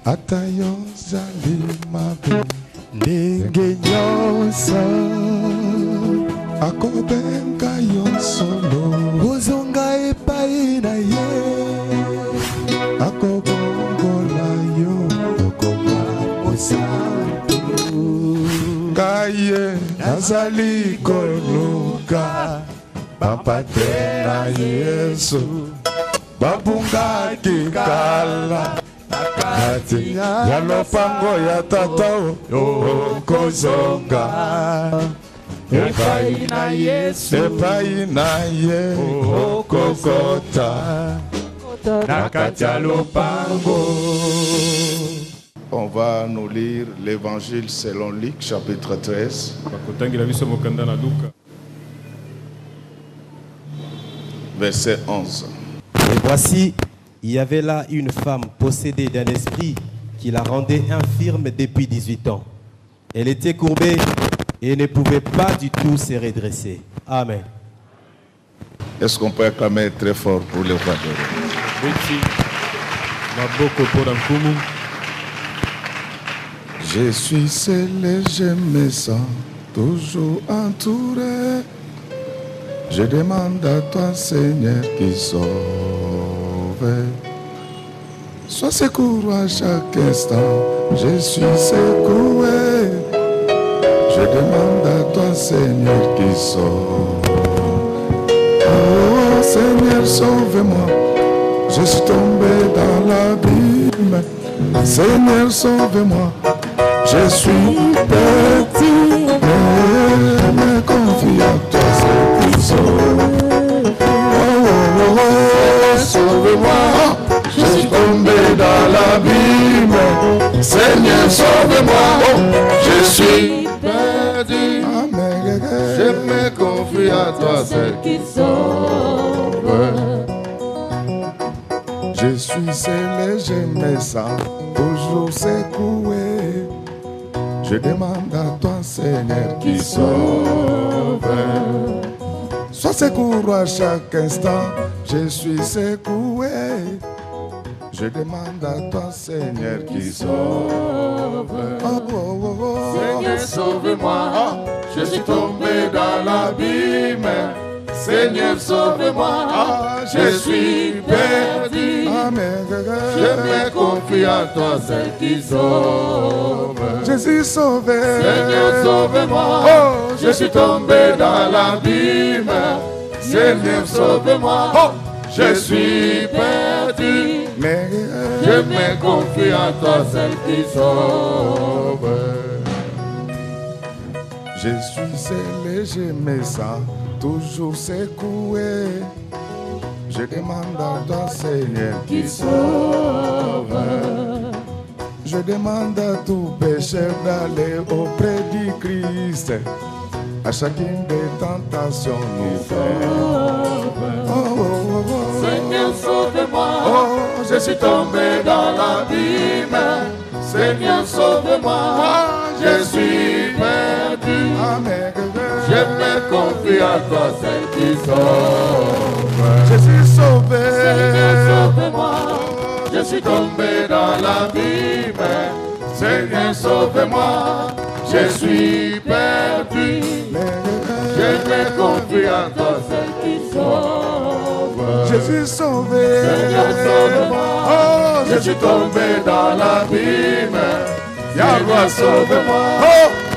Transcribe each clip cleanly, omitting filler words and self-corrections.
Atayo zali mabe ndenge nyonso akobenga yo solo ozonga epai na ye akobongola yo okoma mosantu kaye nazali koluka bapate na Yesu babungaki kala Ati ya lopango ya tata okozonga epai na Yesu epai na ye okokota nakati ya lopango. On va nous lire l'évangile selon Luc chapitre 13. Verset 11. Et voici, il y avait là une femme possédée d'un esprit qui la rendait infirme depuis 18 ans. Elle était courbée et ne pouvait pas du tout se redresser. Amen. Est-ce qu'on peut acclamer très fort pour le roi de roi? Je suis seul et je me sens toujours entouré. Je demande à toi, Seigneur, qui sauve. Sois secours à chaque instant, je suis secoué. Je demande à toi, Seigneur, qui sauve. Oh Seigneur, sauve-moi, je suis tombé dans l'abîme. Seigneur, sauve-moi, je suis petit. Je me confie à toi, Seigneur, qui sauve. Sauve-moi, je suis tombé dans l'abîme. Seigneur, sauve-moi, je suis perdu. Amen. Je me confie à toi, celle qui sauve. Je suis seul et je me sens toujours secoué. Je demande à toi, Seigneur, qui sauve. Sois secours à chaque instant, je suis secoué. Je demande à toi, Seigneur, qui sauve. Oh, oh, oh, oh. Seigneur, sauve-moi, je suis tombé dans l'abîme. Seigneur, sauve-moi, je suis perdu. Amen. Je me confie à toi, celle qui sauve. Je suis sauvé. Seigneur, sauve-moi, je suis tombé dans l'abîme. Seigneur, sauve-moi, je suis perdu. Mais je me confie à toi, celle qui sauve. Je suis seul et je me sens toujours secoué. Je demande à toi, Seigneur, qui sauve. Je demande à tout pécheur d'aller auprès du Christ. À chacune des tentations nous fait. Oh, oh, oh, oh. Seigneur, sauve-moi, je suis tombé dans l'abîme. Seigneur, sauve-moi, je suis perdu. Amen. Je me confie à toi, celle qui sauve. Je suis sauvé. Seigneur, sauve-moi, je suis tombé dans l'abîme. Seigneur, sauve-moi, je suis perdu. Je me confie à toi, celle qui sauve. Je suis sauvé. Seigneur, sauve-moi, je suis tombé dans l'abîme. Yahweh, sauve-moi,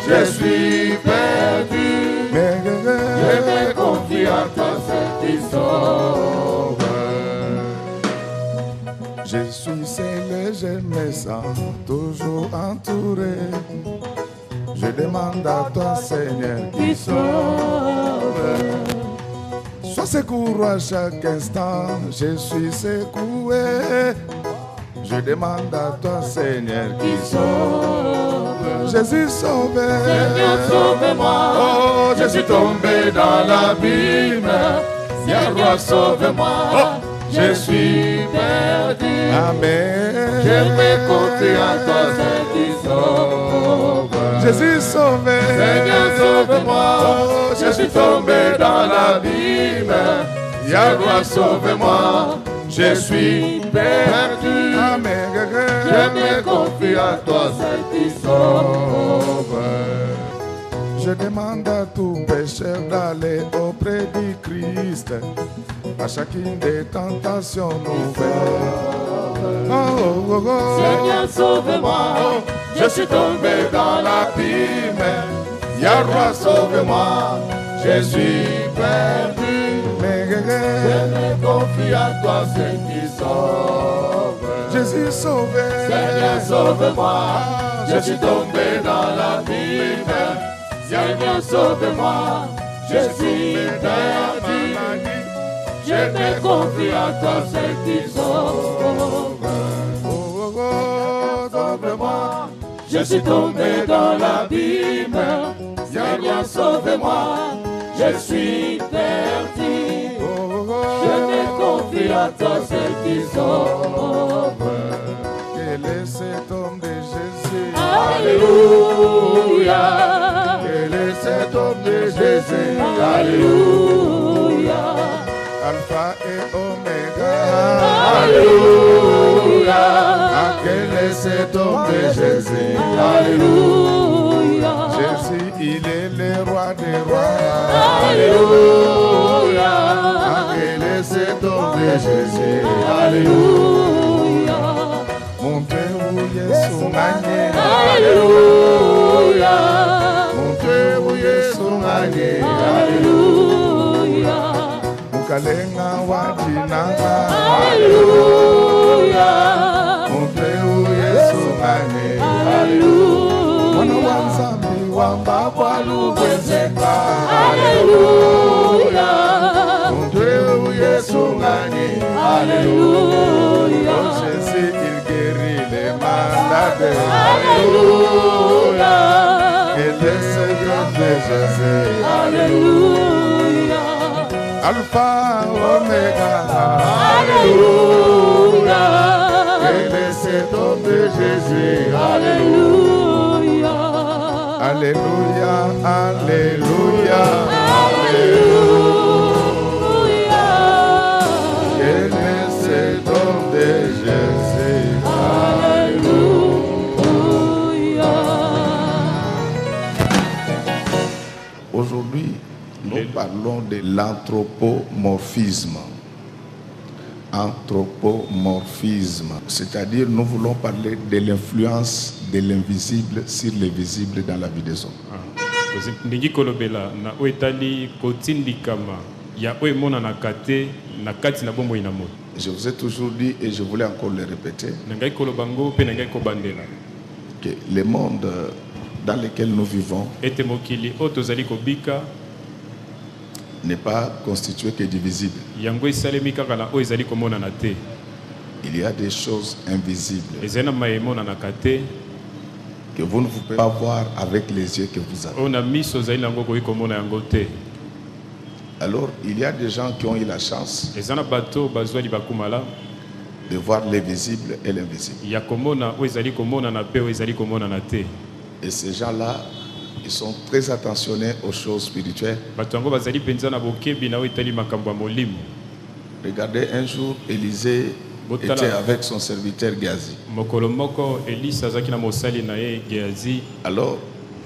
je suis perdu. Je me confie à toi, celle qui sauve. Je suis seul et je me sens toujours entouré. Je demande à toi, Seigneur, qui sauve. Sois secours à chaque instant, je suis secoué. Je demande à toi, Seigneur, qui sauve. Jésus, sauvé. Seigneur, sauve-moi. Oh, je suis tombé dans l'abîme. Yahweh, sauve-moi. Je suis perdu. Amen. Je me confie à toi, celle qui sauve. Jésus, sauvé. Seigneur, sauve-moi. Oh, je suis tombé dans l'abîme. Yahweh, sauve-moi. je suis perdu. Amen. Je me confie à toi, celle qui sauve. Je demande à tout pécheur d'aller auprès du Christ, à chacune des tentations nouvelles. Seigneur, sauve-moi, je suis tombé dans l'abîme. Yahweh, sauve-moi, je suis perdu. Je me confie à toi, c'est qui sauve. Jésus sauvé. Seigneur, sauve-moi, je suis tombé dans l'abîme. Seigneur, sauve-moi, je suis perdu. Je me confie à toi, c'est qui sauve. Sauve-moi, je suis tombé dans l'abîme. Seigneur, sauve-moi, je suis perdu. Je me confie à toi, c'est qui sauve. Quel est cet homme de Jésus? Alléluia. Quel est cet homme de Jésus? Alléluia. Alpha et Oméga. Alléluia. Quel est cet homme de Jésus? Alléluia. Jésus, il est le roi des rois. Alléluia. Quel est cet homme de Jésus? Alléluia. Mon Dieu, où est son agneau? Alléluia. Mon Dieu, où est son agneau? Alléluia. Mukalenga wajinanga. Alléluia. Mon Dieu, où est son agneau? Alléluia. Mwana wa Nzambe wamba walubwezeka. Alléluia. Mon Dieu, où est son agneau? Alléluia. Oh Jésus, il guérit les malades. Alléluia. Quel est ce Dieu de Jésus? Alléluia. Alpha, Oméga. Alléluia. Quel est cet homme de Jésus? Alléluia. Alléluia, Alléluia. Alléluia. Quel est cet homme de Jésus? Alléluia. Aujourd'hui, nous parlons de l'anthropomorphisme. Anthropomorphisme, c'est-à-dire nous voulons parler de l'influence de l'invisible sur le visible dans la vie des hommes. ndingi kolobela na oetali kotindikama ya oemona na kate na kati na bombo ina moto. Je vous ai toujours dit et je voulais encore le répéter Nangai kolobango pe nangai kobandela que le monde dans lequel nous vivons ete mokili otozali kobika n'est pas constitué que du visible. yango esalemi kaka na oyo ezali komona na te. Il y a des choses invisibles ezali na mayemona na kate que vous ne pouvez pas voir avec les yeux que vous avez. oyo na miso ozali nango koki komona yango te. Alors, il y a des gens qui ont eu la chance eza na bato bazwali bakumala de voir les visibles et l'invisible. ya komona oyo ezali komona na pe oyo ezali komona na te. Et ces gens-là, ils sont très attentionnés aux choses spirituelles. bato yango bazali mpenza na bokebi na oyo etali makambo ya molimo. Regardez, un jour, Élisée était avec son serviteur Géasi. mokolo moko elisa azalaki na mosali na ye geazi. Alors,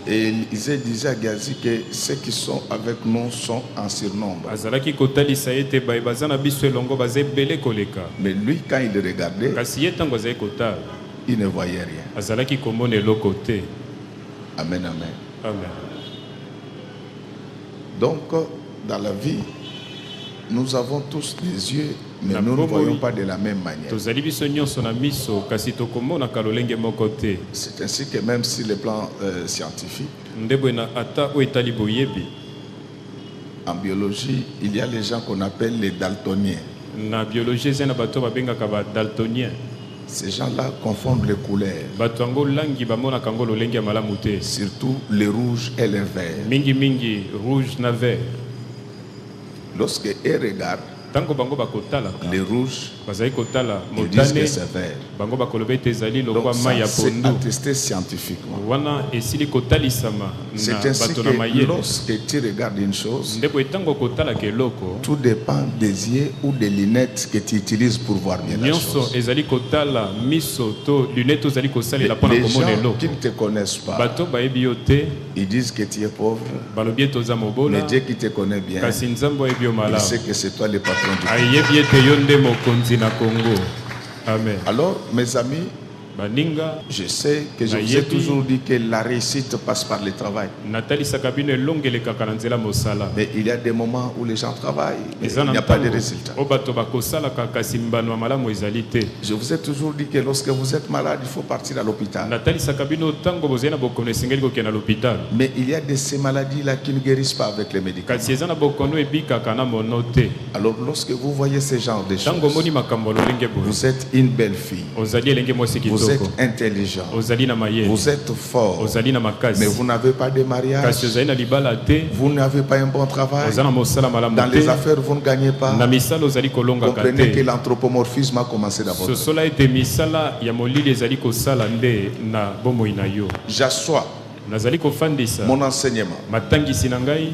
Élisée disait à Géasi que ceux qui sont avec nous sont en surnombre. azalaki kotalisa ete baye baza na biso elongo baza ebele koleka. Mais lui, quand il regardait, kasi ye ntango azali kotala il ne voyait rien. azalaki komona eloko te. Amen, amen. Amen. Donc, dans la vie, nous avons tous des yeux, mais nous ne voyons pas de la même manière. tozali biso nyonso na miso kasi tokomonaka lolenge moko te. C'est ainsi que même sur le plan scientifique, nde boye na ata oyo etali boyebi en biologie, il y a les gens qu'on appelle les daltoniens. na biologie eza na bato babengaka badaltonien. Ces gens-là confondent les couleurs, bato yango langi bamonaka yango lolenge ya malamu te. surtout le rouge et le vert. mingi rouge na vert. Lorsque ils regardent, tango bango bakotalaka Les rouges, bazali kotala ils disent que motane c'est vert. bango bakoloba ete ezali Donc lokwa mai ça, ya c'est pondu attesté scientifiquement. wana esili kotalisama C'est na ainsi bato na que mayele lorsque tu regardes une chose, ndeko etango kotalaka eloko tout dépend des yeux ou des lunettes que tu utilises pour voir bien la nyonso chose. ezali kotala miso to lunette ozali Les kosalela mpona komona gens eloko qui ne te connaissent pas, bato bayebi yo te ils disent que tu es pauvre, balobi ete oza mais mobola Dieu qui te connaît bien, kasi nzambe oyebi yo il malamu sait que c'est toi le patron du pays. ayebi ete yo nde mokonzi na Congo. Amen. Alors, mes amis, baninga je sais que je vous ai toujours dit que la réussite passe par le travail. natalisaka bino elongelekaka na nzela mosala Mais il y a des moments où les gens travaillent, mais eza il na n'y a pas de ntango résultat. oyo bato bakosalaka kasi mbano ya malamu ezali te. Je vous ai toujours dit que lorsque vous êtes malade, il faut partir à l'hôpital. natalisaka bino ntango bozali na bokono esengeli kokende na l'hôpital Mais il y a de ces maladies-là qui ne guérissent pas avec les médicaments. kasi eza na bokono ebikaka na mono te. Alors, lorsque vous voyez ce genre de ntango omoni choses, makambo ya lolenge boye vous êtes une belle fille, ozali elenge mwasi vous êtes kitoko intelligent, ozali na mayele vous êtes fort, ozali na mais makasi vous n'avez pas de kasi mariage, ozali na libala te vous n'avez pas un bon travail, oza na mosala malamu dans les te affaires, vous ne gagnez pas. na misala ozali kolongaka Comprenez que te l'anthropomorphisme a commencé d'abord. sosola ete misala ya molili ezali kosala nde na bomoi na yo. J'assois nazali kofandisa mon enseignement matangisi na ngai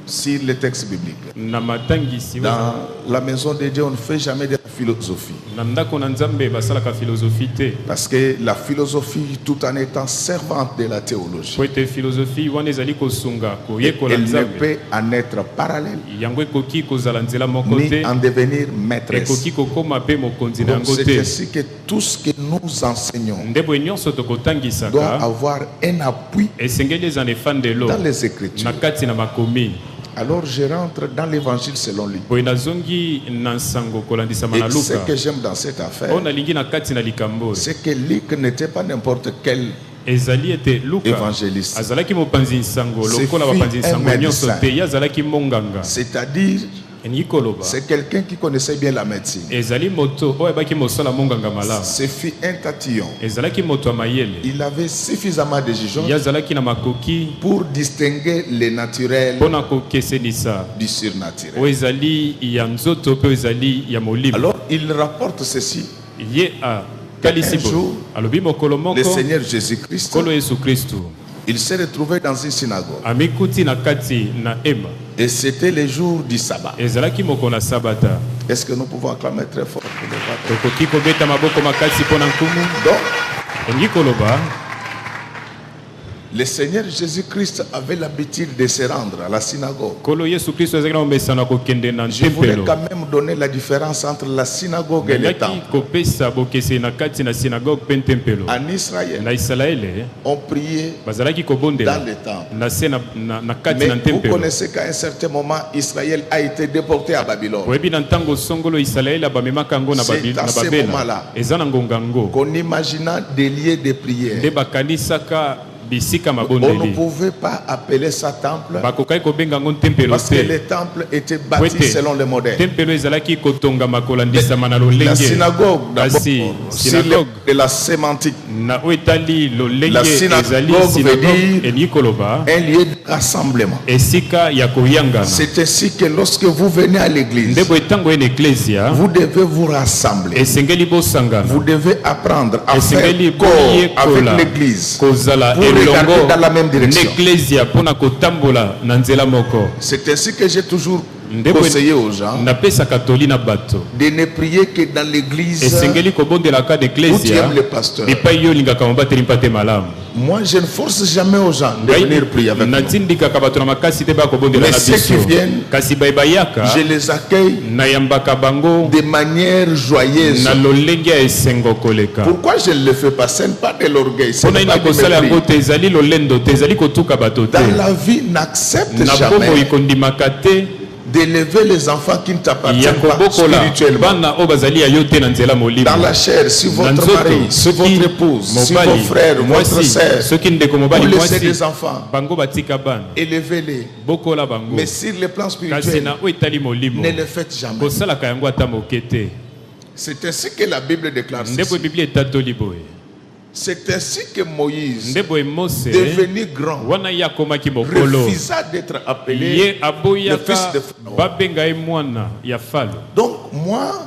sur les textes bibliques. na matangisi Dans la maison de Dieu, on ne fait jamais de la philosophie. na ndako na nzambe basalaka filosofi te Parce que la philosophie, tout en étant servante de la théologie, po ete filosofi wana ezali kosunga koyekola elle ne nzambe peut en être parallèle yango ekoki kozala nzela moko ni te en devenir maîtresse. ekoki kokóma mpe mokonzi na Donc yango c'est te. ainsi que tout ce que nous enseignons nde boye nyonso doit tokotangisaka avoir un appui esengeli eza na efandelo dans les na Écritures. kati na makomi. Alors je rentre dans l'évangile selon lui. boye nazongi na nsango kolandisama na Et ce luka que j'aime dans cette affaire, oyo nalingi na kati na likambo oyo c'est que Luc n'était pas n'importe quel ezali ete luka évangéliste. azalaki mopanzi nsango Ce lokola fut bapanzi un nsango nyonso médecin. te ye azalaki monganga. C'est-à-dire, elingi koloba c'est quelqu'un qui connaissait bien la médecine. ezali moto oyo ayebaki mosala monganga malamu, Ce fut un tatillon. ezalaki moto ya mayele, Il avait suffisamment de ye jugeote azalaki na makoki pour distinguer le naturel mpona kokesenisa du surnaturel. oyo ezali ya nzoto mpe oyo ezali ya molimo. Alors, il rapporte ceci. Ye akalisi Un jour, boye alobi mokolo Le moko Seigneur Jésus-Christ, nkolo yesu kristu il s'est retrouvé dans une synagogue. amikuti na kati na ema, Et c'était le jour du sabbat. ezalaki mokolo na sabata. Est-ce que nous pouvons acclamer très fort pour le Père? tokoki kobeta maboko makasi mpo na nkumu. Donc, elingi koloba le Seigneur Jésus-Christ avait l'habitude de se rendre à la synagogue. nkolo yesu kristu azalaki na momesano ya kokende na Je voulais tempelo. quand même donner la différence entre la synagogue et le alaki temple. kopesa bokeseni na kati na synagogue mpe tempelo. En Israël, na isalaele on priait bazalaki dans kobondela le temple. na se na kati Mais na vous tempelo. connaissez qu'à un certain moment, Israël a été déporté à Babylone. oyebi na ntango songolo isalaele abamemaka yango na C'est à ce babela moment-là eza na ngonga yango Qu'on imagina des lieux de prière. nde bakanisaka bisika On ne mabondeli, pouvait pas appeler ça temple bakokaki kobenga yango tempelo parce que te les temples étaient bâtis Wete. selon le modèle. tempelo ezalaki kotongama kolandisama na La lolenge synagogue, d'abord, kasi sur le synagogue de la sémantique, na oyo etali lolenge La synagogue ezali veut synagogue dire- elingi koloba un lieu de rassemblement. esika ya koyangana. C'est ainsi que lorsque vous venez à l'église, nde boye ntango ene eklesia vous devez vous rassembler. esengeli bosangana, Vous devez apprendre à faire esengeli corps boyekola avec l'église kozala pour regarder elongo dans la même na direction. eklesia mpona kotambola na nzela moko. C'est ainsi que j'ai toujours nde conseillé aux gens napesaka toli na bato de ne prier que dans l'église esengeli kobondelaka na où tu eklesia aimes le pasteur. epai yo olingaka mobateli mpa te malamu. Moi, je ne force jamais aux gens de venir prier avec moi. natindikaka bato na makasi te bakobondela Mais na ceux biso, qui viennent, kasi bayaka Je les accueille nayambaka bango de manière joyeuse. na lolenge ya esengo koleka. Pourquoi je ne le fais pas? Ce n'est pas de l'orgueil, ce mpona n'est ina pas du kosala yango mépris. te ezali lolendo te ezali kotuka bato te. Dans la vie, n'accepte na bomoi jamais kondimaka te d'élever les enfants qui ne ya t'appartiennent pas kobokola spirituellement. bana oyo bazali ya yo te na nzela molimo. Dans la chair, si na votre nzoto mari, si soki votre épouse, si mobali vos frères, votre mwasi sœur, soki ndeko vous mobali laissez mwasi des enfants, bango batika bana élevez-les. bokola bango, Mais sur le plan kasi spirituel, na oyo etali molimo ne le faites jamais. kosalaka yango ata moke te. C'est ainsi que la Bible déclare nde po ceci. biblia etatoli boye C'est ainsi que Moïse, Nde boye Mose devenu grand, wana ya komaki mokolo refusa d'être appelé ye le fils aboyaka de Pharaon. babenga ye mwana ya falo. Donc moi,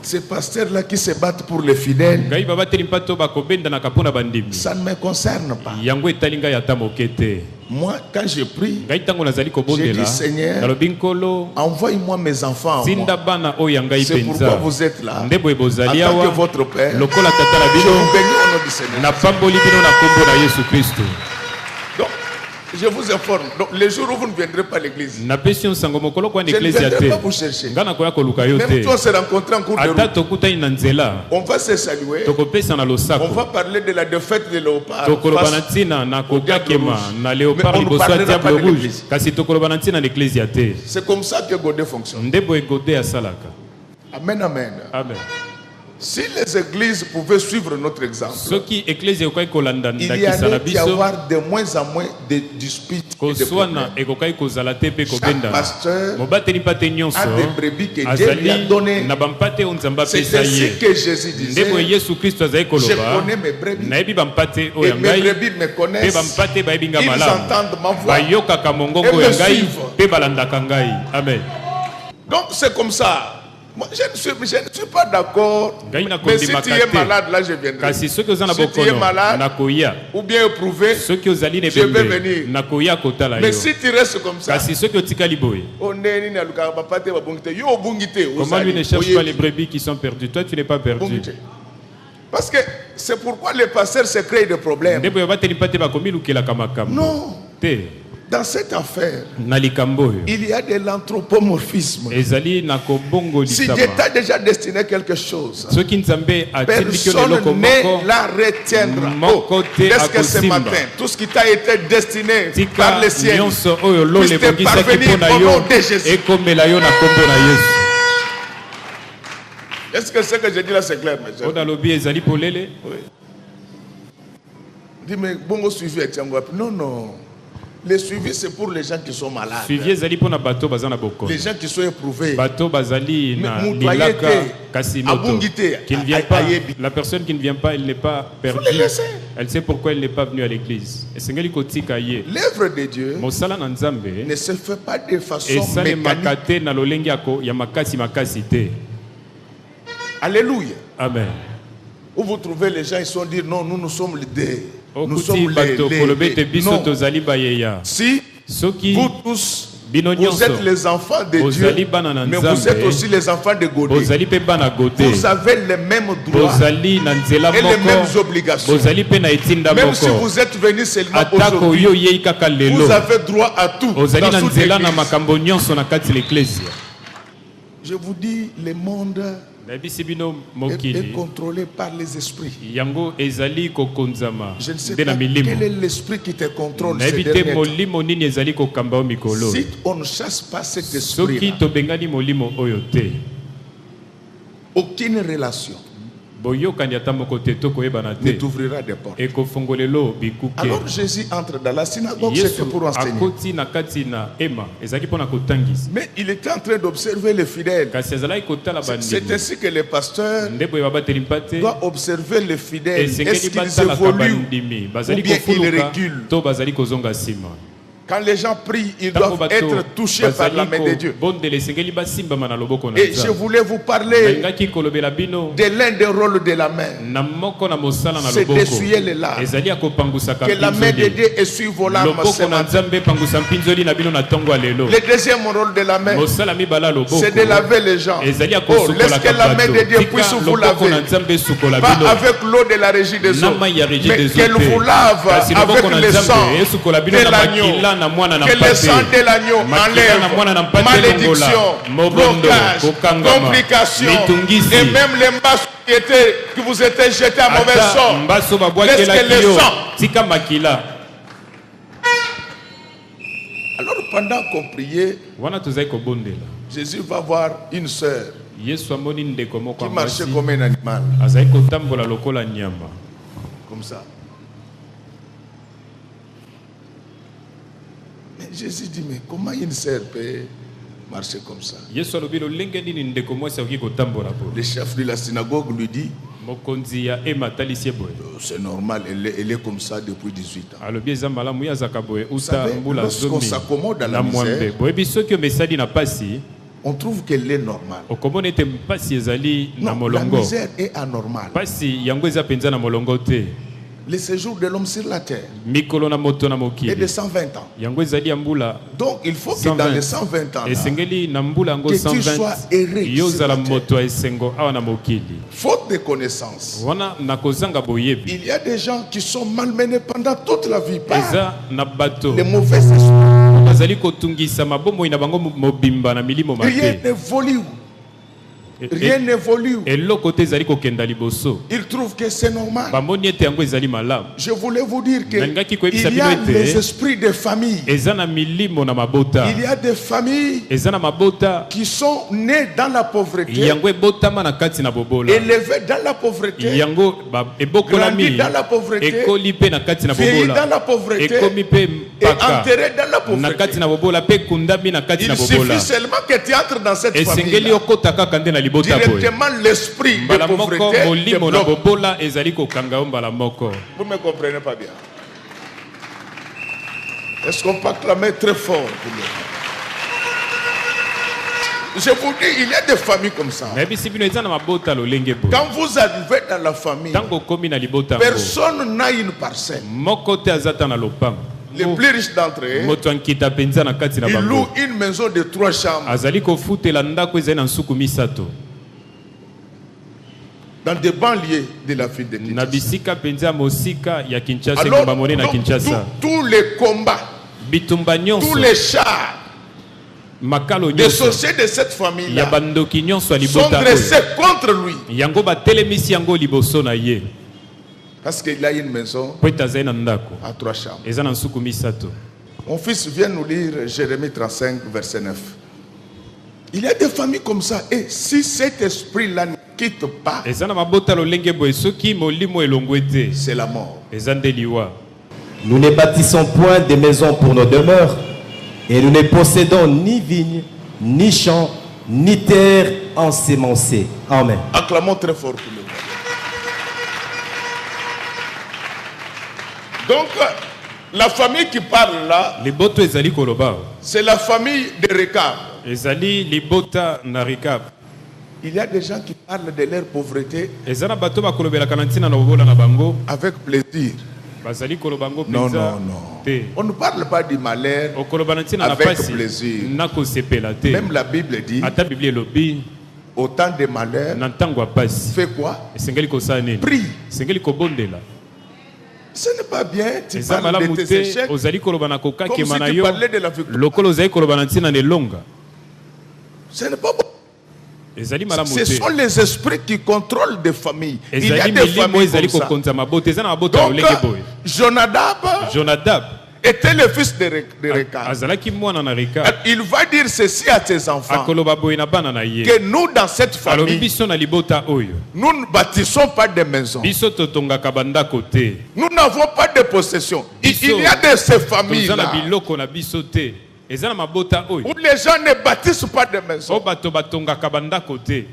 ces pasteurs-là qui se battent pour les fidèles, Ngai babateli mpato bakobendanaka mpona bandimi ça ne me concerne pas. yango etali ngai ata moke te. Moi, quand je prie, Ngai ntango nazali J'ai kobondela dit, Seigneur, nalobi nkolo envoie-moi mes enfants à tinda moi. bana oyo ya ngai C'est pourquoi mpenza vous êtes là. nde boye En bozali tant que awa votre Père, lokola tata na je bino vous bénis au nom du Seigneur. napamboli bino na kombo na yesu kristo. Donc, je vous informe. Donc, les jours où vous ne viendrez pas à l'église, napesi yo nsango mokolo kwa na je ne eklezia viendrai te pas vous chercher. ngai nakoya koluka yo Même te si on se rencontre en cours de ata route, tokutani na nzela on va se saluer. tokopesa na On losako va parler de la défaite de Léopard. tokoloba na face- ntina na kokakema na Mais léopard on ne liboso ya parlera pas diable de rouge l'église. kasi tokoloba na ntina na eklezia te. C'est comme ça que Godet fonctionne. nde boye gode asalaka. Amen, amen. amen. Si les églises pouvaient suivre notre exemple, soki eklezia ekokai kolanda il y ndakisa na allait y biso avoir de moins en moins de disputes et de koswana problèmes. ekokai kozala te mpe Chaque kobenda. pasteur mobateli mpate nyonso a des brebis que Dieu lui a azali donné. na bampate oyo nzambe C'est apesa ainsi ye. que Jésus nde boye disait, yesu kristo azali je koloba connais mes brebis nayebi bampate oyo et ya mes ngai brebis me mpe connaissent. bampate bayebi nga Ils malamu entendent ma voix. bayokaka mongongo Et ya me ngai suivent. mpe balandaka ngai. amen. Donc c'est comme ça. Moi, je ne suis pas d'accord. Ngai na Mais si kondima tu es kate. malade, là je viendrai. kasi soki oza na Si tu es bokono malade, nakoya ou bien éprouvé, soki ozali na Je vais ebembe venir. nakoya kotala mais yo. si tu restes comme ça, kasi soki otikali boye on est ni na luka bapate babungite. Yo obungite. comment lui ne cherche pas les brebis qui sont perdues, toi tu n'es pas perdu. Bungite. Parce que c'est pourquoi les pasteurs se créent des problèmes. nde boye bateli mpate bakomi lukelaka makambo Non. te Dans cette affaire, na likambo oyo il y a de l'anthropomorphisme. ezali na Si kobongolisama. Dieu t'a déjà destiné quelque chose, soki nzambe atindiki yo personne leloko ne moko la retiendra. Moko te Est-ce que ce akosimba. matin, tout ce qui t'a été destiné tika par le ciel, nyonso oyo lolo puisse te ebongisaki parvenir mpo na au yo nom de Jésus. ekomela yo na kombo na yesu. Est-ce que ce que je dis là c'est clair, mes oyo chers? nalobi ezali polele. Dis, mais bongo suivi et tiango. Non, non. Le suivi, c'est pour les gens qui sont malades. suivi ezali mpo na bato baza na bokono, Les gens qui sont éprouvés. bato bazali Mais na mutu lilaka ayete, kasi moto abungi te, qui ne vient pas. ayebi. La personne qui ne vient pas, elle n'est pas perdue. les laisser. Elle sait pourquoi elle n'est pas venue à l'église. esengeli kotika ye. L'œuvre de Dieu mosala na nzambe ne se fait pas de façon esalemaka mécanique. te na lolenge ya makasi makasi te. Alléluia. amen. Où vous trouvez les gens, ils sont dire non, nous sommes les deux. Nous okuti sommes bato kolobe te biso Non. tozali bayeya. Si soki vous tous, bino vous nyonso êtes les enfants de bozali Dieu, bana na mais vous nzambe êtes aussi les enfants de Godé. bozali mpe bana gote Vous avez les mêmes droits bozali na nzela et les mêmes moko obligations. bozali mpe na etinda Même si moko vous êtes venus seulement atako aujourd'hui, yo oyei kaka lelo vous avez droit à tout. ozali Dans na toute nzela na l'église. makambo nyonso na kati l'eklezia. Je vous dis, le monde nayebisi bino est mokili contrôlé par les esprits. yango ezali kokonzama Je ne sais nde pas na milimo. quel est l'esprit qui te contrôle ces nayebi te derniers temps. molimo nini ezali kokamba yo mikolo. Si on ne chasse pas cet soki esprit, tobengani molimo oyo te aucune relation boyokani ata moko te tokoyebana ne te t'ouvrira des portes. ekofongolelo bikuke. Alors Jésus entre dans la synagogue, yesu c'était pour enseigner. akoti na kati na ema ezalaki mpo na kotangisa Mais il était en train d'observer les fidèles. kasi azalaki kotala C'est bandimi ainsi que les pasteurs nde boye babateli mpate doivent observer les fidèles. Est-ce esengeli qu'ils batalaka évoluent bandimi ou bazali bien ils kofuluka reculent? to bazali kozonga nsima. Quand les gens prient, ils Ntango doivent bato être touchés par la main de bazali Dieu. kobondela esengeli basimbama na loboko na Et je nzambe. voulais vous parler nalingaki kolobela bino de l'un des rôles de la main. na moko na mosala na C'est loboko d'essuyer les larmes. ezali ya kopangusaka Que la main de mpinzoli. Dieu essuie vos larmes ce loboko na matin. nzambe epangusa mpinzoli na bino na ntongo ya lelo. Le deuxième rôle de la main, mosala mibala ya loboko c'est de laver les gens. ezali ya Oh, laisse kosukolaka que la main de bato. Dieu Tika puisse vous loboko na laver. nzambe esukola Pas bino avec l'eau de la régie des na eaux, mai ya régie mais des eaux qu'elle vous te. lave kasi avec loboko na le sang nzambe esukola bino de na l'agneau. makila na mwana na Que le sang mpate de l'agneau makila na mwana na enlève mpate malédiction, longola mobondo blocage, kokangama complications mitungisi et même les masses qui vous étaient jetés à mauvais ata sort. mbaso Laisse que babwakelaki le yo sang. tika makila. Alors pendant qu'on priait, wana tozali kobondela Jésus va voir une sœur yesu amoni ndeko moko qui ya marchait mwasi comme un animal, azali kotambola lokola nyama. comme ça. Mais Jésus dit, mais comment une sœur peut marcher comme ça? yesu alobi lolenge nini ndeko mwasi akoki kotambola po. Le chef de la synagogue lui dit, mokonzi ya ematalisi boye. C'est normal, elle est comme ça depuis 18 ans. Alobi eza malamu ya zakaboye Vous uta savez, mbula lorsqu'on zomi s'accommode à la na mwambe. misère, Boye biso ki mesadi na pasi on trouve qu'elle est normale. okomona ete pasi ezali na Non, la molongo. misère est anormale. Pasi yango eza penza na molongo te. Le séjour de l'homme sur la terre Mikolo na moto na est de mokili. 120 ans. Yango ezali ya mbula Donc il faut que 120. dans les 120 ans, là, esengeli na mbula yango que tu sois 120 erré yo sur la ozala terre. moto ya esengo awa na mokili. Faute de connaissance, Wana na kozanga boyebi. il y a des gens qui sont malmenés pendant toute la vie par Eza na bato les mauvais esprits. bazali kotungisa mabomoi na bango mobimba na milimo Rien mabe. n'évolue. Rien n'évolue. Eloko te ezali kokenda liboso. Ils trouvent que c'est normal. Bamoni ete yango ezali malamu. Je voulais vous dire que Nalingaki koyebisa il y a bino ete les esprits de famille. eza na milimo na mabota. Il y a des familles Eza na mabota qui sont nées dans la pauvreté, yango ebotama na kati na bobola. élevées dans la pauvreté, Yango ebokolami grandi dans la pauvreté, ekoli pe na kati na vieilli dans bobola. la pauvreté Ekomi pe et mpaka enterrés dans la na pauvreté. kati na bobola pe kundami na kati na Il bobola. suffit seulement que tu entres dans cette Esengeli famille. okota kaka nde na libota boye. Directement l'esprit de Mbala moko pauvreté te molimo na bloque. bobola ezali kokanga yo mbala moko. Vous ne me comprenez pas bien. Est-ce qu'on peut acclamer très fort pour le Je vous dis, il y a des familles comme ça. Nayebisi bino eza na mabota lolenge boye. Quand vous arrivez dans la famille, Tango komi na libota yango, personne n'a une parcelle. moko te aza ta na lopango. Les plus riches d'entre eux, Moto ankita penza na kati na ils bango. louent une maison de 3 chambres Azali kofutela ndako ezali na nsuku misato. dans des banlieues de la ville de Na Kinshasa. bisika penza mosika ya Kinshasa Alors, ngomba monene na donc, Kinshasa. tous les combats, Bitumba tous nyonso les chars makalo des nyonso sorciers de cette ya famille-là bandoki nyonso ya sont libota oyo. dressés contre lui. Yango batelemisi yango liboso na ye. Parce qu'il a une maison Po ete azali na ndako à 3 chambres. eza na nsuku misato. Mon fils vient nous lire Jérémie 35, verset 9. Il y a des familles comme ça. Et si cet esprit-là ne quitte pas, Eza na mabota lolenge boye soki molimo elongwe te c'est la mort. eza nde liwa. Nous ne bâtissons point des maisons pour nos demeures, et nous ne possédons ni vignes, ni champs, ni terre ensémencée. Amen. Acclamons très fort pour le Lord. Donc, la famille qui parle là, Liboto ezali koloba. c'est la famille de Rekab. Ezali libota na Rekab. Il y a des gens qui parlent de leur pauvreté Eza na bato bakolobelaka na ntina na bobola na bango. avec plaisir. Bazali kolobango Non, penza non, non. te. On ne parle pas du malheur. Okoloba na ntina na Avec pasi plaisir. na kosepela te. Même la Bible dit, Ata Biblia elobi au temps de malheur, na ntango ya pasi fais quoi? esengeli kosala nini? Prie. Esengeli kobondela. Ce n'est pas bien. Tu Eza parles malamu de tes te échecs ozali koloba na comme kokakema si na tu yo parlais de la victoire. lokolo ozali koloba na ntina na elonga. Ce n'est pas bon. Ezali malamu Ce te. sont les esprits qui contrôlent des familles. Il y a Ezali des milimo familles ezali comme ça. kokonza mabota eza na mabota ya Donc, lolenge boye. Jonadab Jonadab était le fils de Rekab. azalaki mwana na Rekab. Il va dire ceci à ses enfants, Akoloba boye na bana na ye. que nous, dans cette Alobi famille, biso na libota oyo. nous ne bâtissons pas de maisons. Biso totongaka bandako te. Nous n'avons pas de possession. Il y a de ces Toza na familles-là biloko na biso te. Eza na mabota oyo. où les gens ne bâtissent pas de O maisons. bato batongaka bandako te.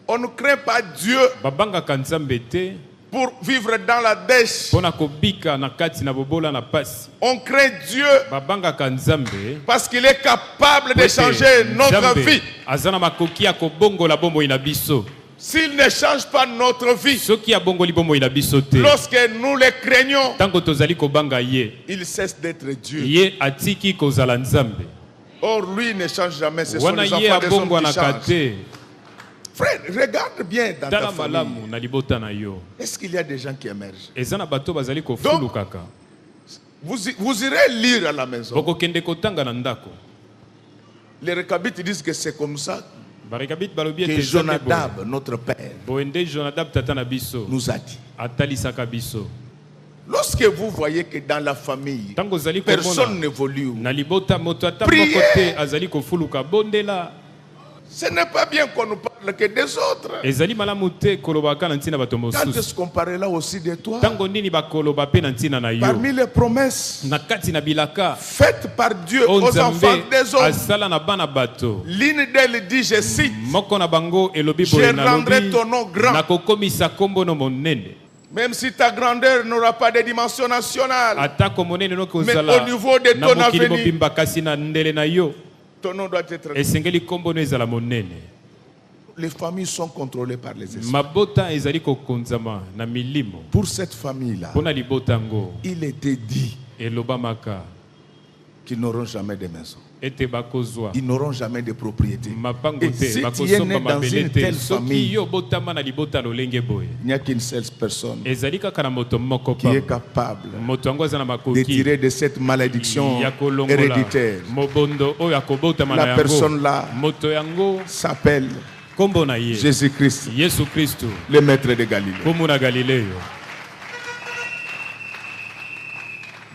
On ne craint pas Dieu Babangaka nzambe te. pour vivre dans la dèche. Pona kobika na kati na bobola na pasi. On craint Dieu Babangaka nzambe. parce qu'il est capable de Ete changer notre Nzambe vie. aza na makoki ya kobongola bomoi na biso. S'il ne change pas notre vie, Soki abongoli bomoi na biso te. lorsque nous le craignons, Tango tozali kobanga ye. il cesse d'être Dieu. Ye atiki kozala nzambe. Or, lui ne change jamais. Ce sont Wana les ye enfants des hommes abongwana qui changent. te. Frère, regarde bien dans ta Tala famille. malamu na libota na yo. Est-ce qu'il y a des gens qui émergent? Eza na bato bazali kofulu kaka. Vous irez lire à la maison. Bokokende kotanga na ndako. Les Récabites disent que c'est comme ça Barekabit balobi que ete eza nde boye. Jonadab, notre père, Boende Jonadab tata na biso. nous a dit. Atalisaka biso. Lorsque vous voyez que dans la famille, Tango ozali personne komona n'évolue, na libota moto ata Priez. moko te azali kofuluka bondela. ce n'est pas bien qu'on nous parle que des autres. ezali malamu te koloba kaka na ntina bato Quand mosusu est-ce qu'on parlera aussi de toi? ntango nini bakoloba mpe na ntina na yo Parmi les promesses na kati na bilaka faites par Dieu oyo aux enfants nzambe des hommes, asala na bana bato l'une d'elles dit, je cite, moko na bango elobi boye je rendrai ton nom grand. nakokomisa kombo no monene Même si ta grandeur n'aura pas de dimension nationale, atako monene mais nokozala au niveau de na ton mokili avenir, mobimba kasi na ndele na yo ton nom doit être. esengeli kombo no ezala monene Les familles sont contrôlées par les esprits. mabota ezali kokonzama na milimo Pour cette famille-là, mpo na libota yango il était dit elobamaka qu'ils n'auront jamais de maison. ete bakozwa Ils n'auront jamais de propriété. mapango Et te si tu es bakosomba né dans mabele une te telle soki famille, yo botama na libota lolenge boye il n'y a qu'une seule personne ezali kaka na moto moko qui est pa capable moto yango aza na de makoki tirer de cette malédiction ya kolongola héréditaire. mobondo oyo akobotama La na yango personne-là moto yango s'appelle kombo na ye Jésus-Christ, yesu kristu le maître de Galilée. kombo na galileo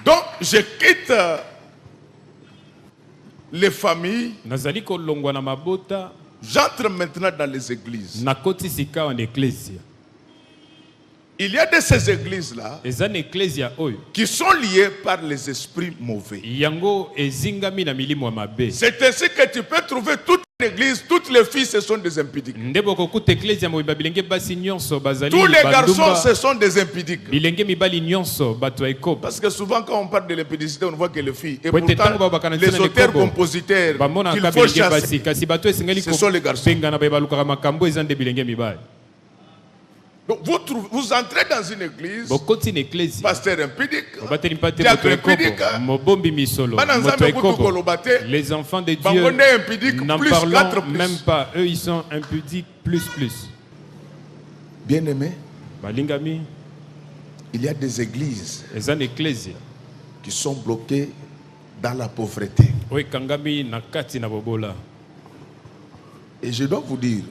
Donc, je quitte les familles, nazali kolongwa na mabota j'entre maintenant dans les églises. nakoti sika wana eklesia Il y a de ces églises-là eza na eklesia oyo qui sont liées par les esprits mauvais. yango ezingami na milimo ya mabe C'est ainsi que tu peux trouver toute l'église, toutes les filles, ce sont des impudiques. nde bokokuta eklesia mobimba bilenge basi nyonso bazali Tous les garçons, bandumba ce sont des impudiques. bilenge mibali nyonso bato ya ekoba Parce que souvent, quand on parle de l'impudicité, on voit que les filles. Et Po ete ntango pourtant, babakana les ntina na auteurs, ekobo, compositeurs bamonaka qu'il faut bilenge chasser, basi kasi bato esengeli ce sont les garçons. kopengana baye balukaka makambo eza nde bilenge mibali Donc, vous entrez dans une église, bokoti na eklesia pasteur impudique, obateli mpa te diacre moto ya impudique, ekobo mobombi misolo bana moto nzambe ya kutu ekobo kolobate, les enfants de Dieu bangonde impudique, n'en plus parlons 4 plus. même pas eux ils sont impudiques plus Bien-aimés, balingami il y a des églises eza na eklesia qui sont bloquées dans la pauvreté. oyo ekangami na kati na bobola Et je dois vous dire,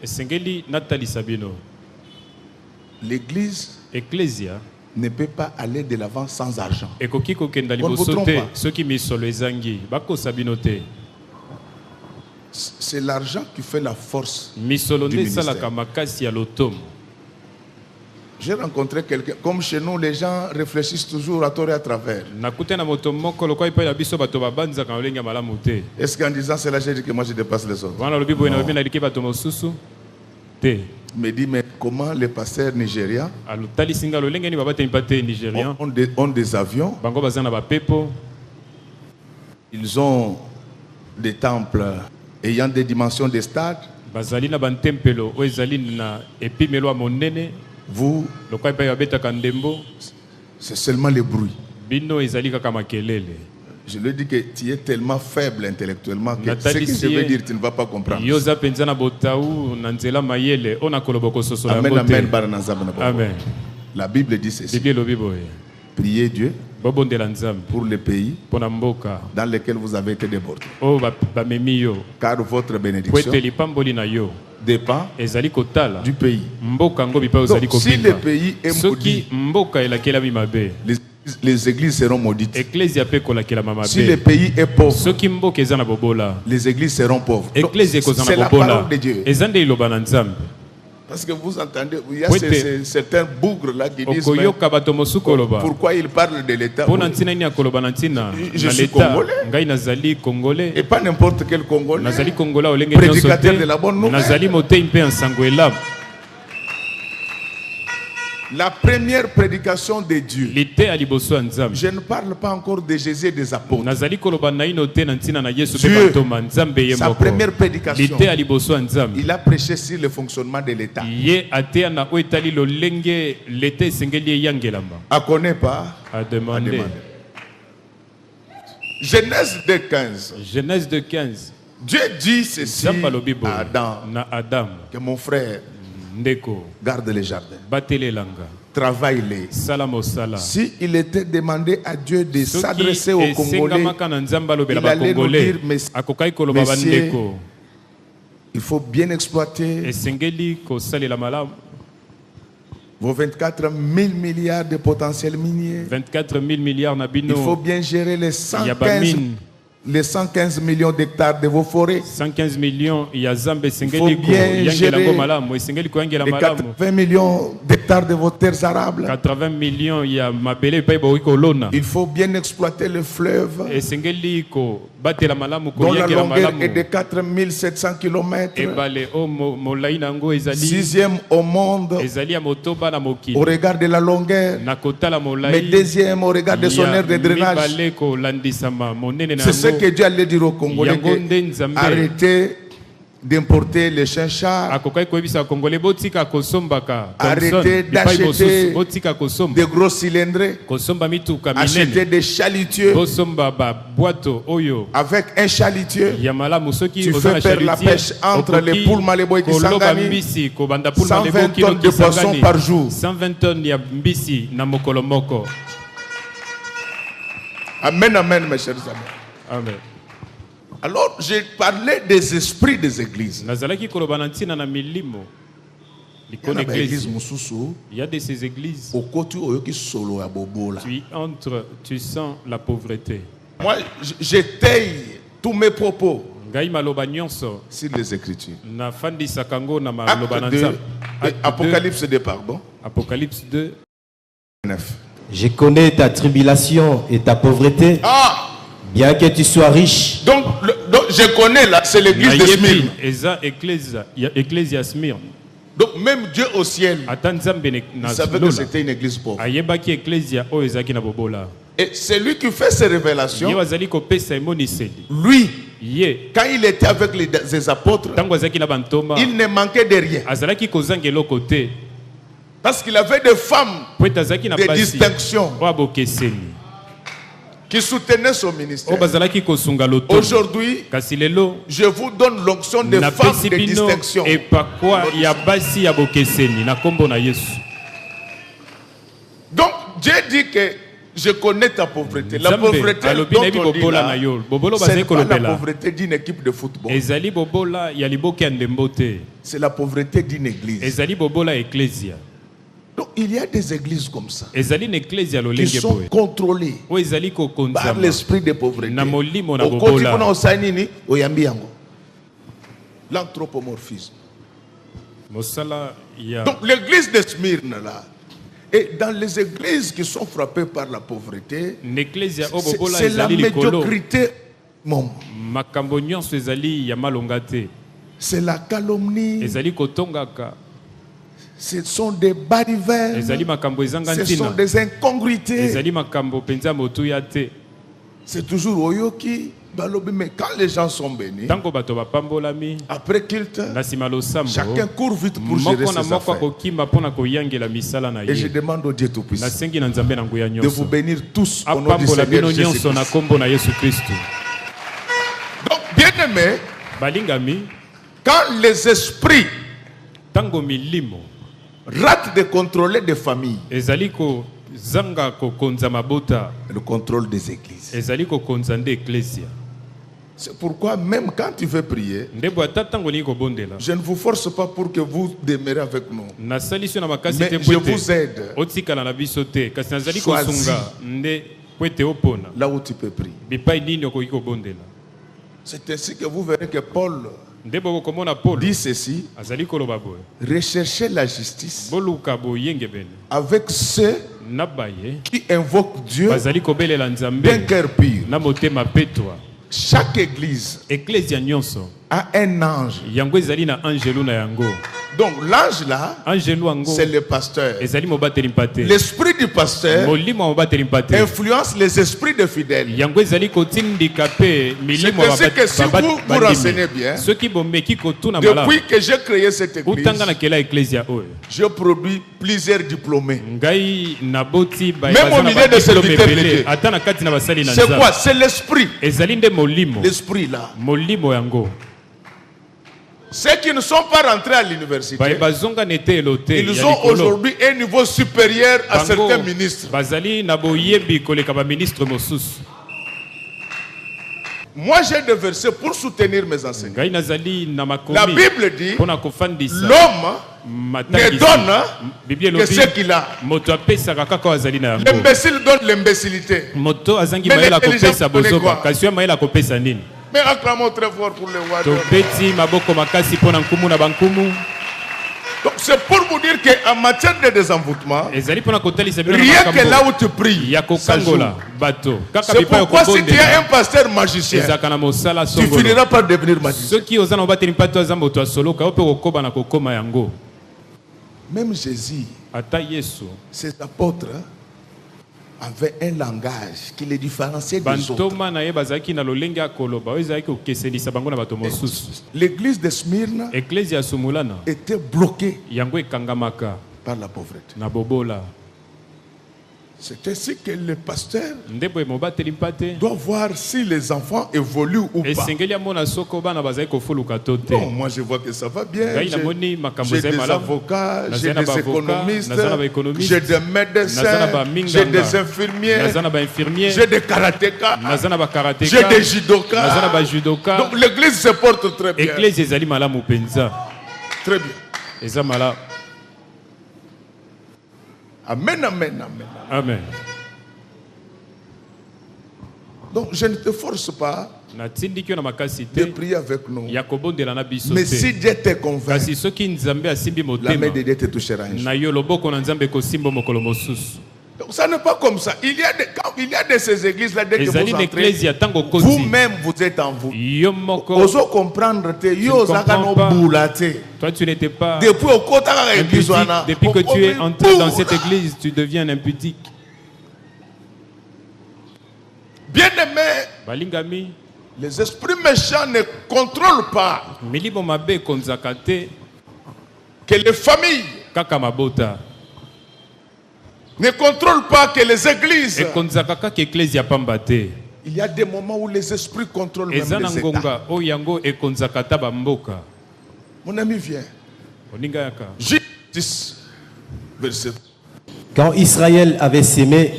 esengeli natalisa bino l'église eklesia ne peut pas aller de l'avant sans argent. ekoki kokenda On ne vous liboso trompe te pas. soki misolo ezangi bakosa bino te C'est l'argent qui fait la force. misolo Du nde ministère. esalaka makasi ya lotomo J'ai rencontré quelqu'un, comme chez nous, les gens réfléchissent toujours à tort et à travers. nakute na moto moko lokola epai na biso bato babanzaka na lolenge ya malamu te Est-ce qu'en disant cela, j'ai dit que moi je dépasse les autres? wana lobi boye na lobi naliki bato mosusu te Il me dit, mais comment les pasteurs nigériens alotalisi nga lolenge nini babateli mpa te nigérien ont des avions, bango baza na bapepo ils ont des temples ayant des dimensions de stades. bazali na bantempelo oyo ezali na epimelo ya monene Vous, lokola epai babetaka ndembo c'est seulement le bruit. bino ezali kaka makelele Je lui dis que tu es tellement faible intellectuellement que Nathalie ce que je veux Sié, dire, tu ne vas pas comprendre. yo oza mpenza na botau na nzela mayele oyo nakoloba kososola Amen, yango te amen, Barana Nzambe na Baba. amen La Bible dit ceci. bibi elobi boye Priez Dieu bobondela nzambe pour les pays mpo na mboka dans lesquels vous avez été débordés. oyo bamemi yo Car votre po bénédiction ete lipamboli na yo dépend ezali kotala du pays. mboka yango bipai ozali Donc, si le kobika pays est soki maudit, mboka elakelami mabe les églises seront maudites. eklesia mpe ekolakelama Si le mabe pays est pauvre, soki mboka eza na bobola les églises seront pauvres. Donc, eklesia ekozala c'est na la bobola parole de Dieu. eza nde iloba na nzambe Parce que vous entendez, il y a Oui, certains bougres là qui disent mais okoyoka bato mosusu koloba pourquoi ils parlent de l'État mpo na ntina nini akoloba na ntina Je na suis leta congolais. ngai nazali congolais et pas n'importe quel Congolais. nazali kongola olenge nyonso Prédicateur de la bonne te nouvelle. nazali motei mpe ya nsango elamu La première prédication de Dieu. lite ya liboso ya nzambe Je ne parle pas encore de Jésus et des apôtres. nazali koloba na ino te na ntina na yesu mpe Dieu, bantoma nzambe ye sa moko première prédication, lite ya liboso ya nzambe il a prêché sur le fonctionnement de l'État. ye ateya na oyo etali lolenge leta esengeli eyangelama À connaît pas, à ademande demander. Genèse 2:15. genèse de 15 Dieu dit ceci nzambe alobi boye à Adam, na adamu que mon frère ndeko garde les jardins, batela elanga travaille-les. sala mosala Si il était demandé à Dieu de s'adresser aux Congolais, esengamaka na nzambe alobela il allait nous bakongolais dire, mais- akokaki koloba messieurs, bandeko il faut bien exploiter esengeli kosalela malamu vos 24 000 milliards de potentiel minier. 24 000 milliards na Il faut bino bien gérer les ya 115 bamine les 115 millions d'hectares de vos forêts, 115 millions ya Zambé faut sengeli ko bien yangela gérer ngo malamu, esengeli ko yangela les malamu. 80 millions d'hectares de vos terres arables. 80 millions ya mabele pe bo ko lona. Il faut bien exploiter le fleuve Esengeli ko batela malamu ko dont la yangela longueur malamu. est de 4700 km. Ebale o molai nango ezali Sixième au monde ezali ya motoba na au mokili. regard de la longueur, Na kotala molai. mais deuxième au regard de son aire de drainage. Mibale ko landisama monene C'est ce nango. que Dieu allait dire aux Congolais, Yango nde Nzambe. arrêtez d'importer les chiens-chars, Akokai koyebisa Congolais botika kosombaka Arrêtez Bipai d'acheter mosusu, botika kosomba des gros cylindrés, kosomba mituka acheter minene des chalutiers. bosomba ba bwato oyo Avec un chalutier, ya malamu soki tu oza fais na faire la chalutier, pêche entre okoki les poules maleboy qui koloba sangani, mbisi kobanda poule 120 malebo kino tonnes de poissons kisangani par jour. 120 tonnes ya mbisi na mokolo moko. Amen, amen, mes chers amis. Amen. Alors, j'ai parlé des esprits des églises. Nazalaki koloba na ntina na milimo Il y likona a des églises église. moussousou, Il y a de ces églises au côté où il y a solo à bobo là. tu sens la pauvreté. Moi, j'étaye tous mes propos Ngai maloba nyonso sur les Écritures. na fandisa kango na maloba na Acte 2, Nzambe. Acte 2, Apocalypse 2, pardon. Apocalypse 2. 9. Je connais ta tribulation et ta pauvreté, Ah, bien que tu sois riche. donc je connais là, c'est l'église de Smyrne. Eza ecclesia Smyrne. Donc même Dieu au ciel, Ata Nzambe il na savait que lola. c'était une église pauvre. Ayebaki ecclesia oyo ezalaki na bobola. Et c'est lui qui fait ces Ye révélations. bazali kopesa emoniseli. Lui, Ye quand il était avec les apôtres, ntango azalaki na bantoma il ne manquait de rien. azalaki kozanga eloko te Parce qu'il avait des femmes po ete azalaki na de basi distinction oyo abokeseni qui soutenaient son oyo ministère. bazalaki kosunga lotomo. Aujourd'hui, Kasi lelo je vous donne l'onction des femmes napesi de bino distinction. epakwa ya basi ya bokeseni na kombo na Yesu. Donc Dieu dit que je connais ta pauvreté. La Nzambe pauvreté alobi dont na yebi on dit bobola là, na yo. Bobolo c'est bazali pas la kolobela. pauvreté d'une équipe de football. Ezali bobola ya liboke ya ndembo te. C'est la pauvreté d'une église. Ezali bobola ya ecclesia. Donc il y a des églises comme ça Ezali na ecclesia qui lolenge sont boye. contrôlées Oyo ezali par kokonzama l'esprit de pauvreté. na molimo na Okoti bobola. kuna osanini oyambi yango. L'anthropomorphisme. Mosala ya Donc l'église de Smyrne là, et dans les églises qui sont frappées par la pauvreté, n'ecclesia o c'est bobola c'est la ezali likolo. médiocrité. Bon, Makambo nyonso ezali ya malonga te. c'est la calomnie, Ezali kotongaka. ce sont des balivernes, Ezali makambo ezanga ce sont ntina. des incongruités. Ezali makambo penza motuya te. C'est toujours Oyoki, Balobi, mais quand les gens sont bénis, Tango bato bapambolami après culte, na nsima losambo. chacun court vite pour gérer Moko na ses moko affaires. akokimba mpona koyangela misala na Et je ye. demande au Dieu Tout-Puissant Nasengi na Nzambe na nguya de vous nyonso. bénir tous au nom du Apambola Seigneur bino nyonso na Jésus-Christ. kombo na Yesu Kristu. Donc, bien aimé, Balingami quand les esprits tango milimo ratent de contrôler des familles, ezali ko zanga kokonza mabota, le contrôle des églises. ezali kokonza nde ecclesia. C'est pourquoi même quand tu veux prier, Ndebo ata tango ni kobondela. je ne vous force pas pour que vous demeurez avec nous. Nasali so na makasi Mais te je pwete. vous aide Otikala na biso te kasi nazali Choisis. kosunga nde pwete opona. là où tu peux prier. Bipai nini okoki kobondela. C'est ainsi que vous verrez que Paul Ndebo komona Paul dit ceci: azali koloba boye. recherchez la justice Boluka boyenge bene. avec ceux Nabaye qui invoquent Dieu bazali kobelela d'un Nzambe cœur pur. na motema petwa. Chaque église Ecclesia nyonso a un ange. yango ezali na angelu na yango. Donc l'ange là, Angelu yango c'est le pasteur. ezali mobateli mpate. L'esprit du pasteur Molimo mobateli mpate. influence les esprits des fidèles. Yango ezali kotindika pe milimo C'est ainsi que si vous vous renseignez bien, soki bomeki kotuna malamu depuis que j'ai créé cette église, utanga na kela ecclesia oyo je produis plusieurs diplômés. ngai naboti Même au milieu de serviteurs de Dieu. ata na kati na basali na C'est quoi? Nzambe C'est l'esprit. ezali nde molimo L'esprit là. molimo yango Ceux qui ne sont pas rentrés à l'université, baye bazonga na etelo te ils ya ont likolo. aujourd'hui un niveau supérieur à Bango, certains ministres. bazali na boyebi koleka baministre mosusu. Moi, j'ai des versets pour soutenir mes enseignements. ngai nazali na makomi La Bible dit, mpona kofandisa l'homme ne donne Biblia que elobi ce qu'il a. moto apesaka kaka oyo azali na yango L'imbécile donne l'imbécilité. moto azangi Mais mayele l'intelligent akopesa connaît bozoba quoi? kasi oyo mayele akopesa nini Mais acclamons très fort pour le roi. tobeti maboko makasi mpona nkumu na bankumu. Donc c'est pour vous dire qu'en matière de désenvoûtement, ezali mpona kotalisa bino na rien que là makambo où tu pries, ya ça joue. kokangola bato kaka C'est bipai ya pourquoi si tu es un kobondela pasteur magicien, ezalaka na mosala tu songolo finiras par devenir magicien. soki oza na obateli mpatu aza moto asoloka yo mpe kokoba na kokoma yango. Même Jésus, ata yesu ses apôtres avaient un langage qui les différenciait des autres. bantoma na ye bazalaki na lolenge ya koloba oyo ezalaki kokesenisa bango na bato mosusu. L'église de Smyrne eklezia ya sumulana était bloquée yango ekangamaka par la pauvreté. na bobola. C'est ainsi que le pasteur nde boye mobateli mpa te doit voir si les enfants évoluent ou pas. esengeli amona soko bana bazali kofuluka to te. Bon, moi je vois que ça va bien. ngai namoni makambo J'ai ezali des malamu. avocats, j'ai Naza na des baavoka, économistes, naza na baéconomistes, j'ai des naza na médecins, baminganga, j'ai des infirmiers, naza na bainfirmier, j'ai des karatékas, naza na bakarateka, j'ai des naza na judokas. bajudoka. Donc l'église se porte très bien. eklezia ezali malamu mpenza Très bien. eza malamu. Amen, amen, amen. Amen. Donc je ne te force pas natindiki yo na makasi de te prier avec nous. ya kobondela na biso Mais si te Dieu te convainc, kasi soki nzambe asimbi la main motema de Dieu te touchera un jour. na yo loboko na nzambe ekosimba mokolo mosusu. Donc ça n'est pas comme ça. Quand il y a de ces églises-là, dès que ezali vous na entrez, eklezia ntango okozi vous-même vous êtes en vous. yo moko Ozo comprendre te, yo zaka no comprends pas. boula te. toi tu n'étais pas Depuis au kota ka église impudique. wana. Depuis que tu es entré dans cette église. église, tu deviens un impudique. Bien-aimé, Balingami, les esprits méchants ne contrôlent pas milimo mabe konzaka te que les familles, kaka mabota. ne contrôlent pas que les églises. E konzaka kaka eklezia pamba te. Il y a des moments où les esprits contrôlent même Eza na les États. ngonga oyo yango ekonzaka ta bamboka. Mon ami vient. Oninga yaka. Juge 10, verset. Quand Israël avait sémé,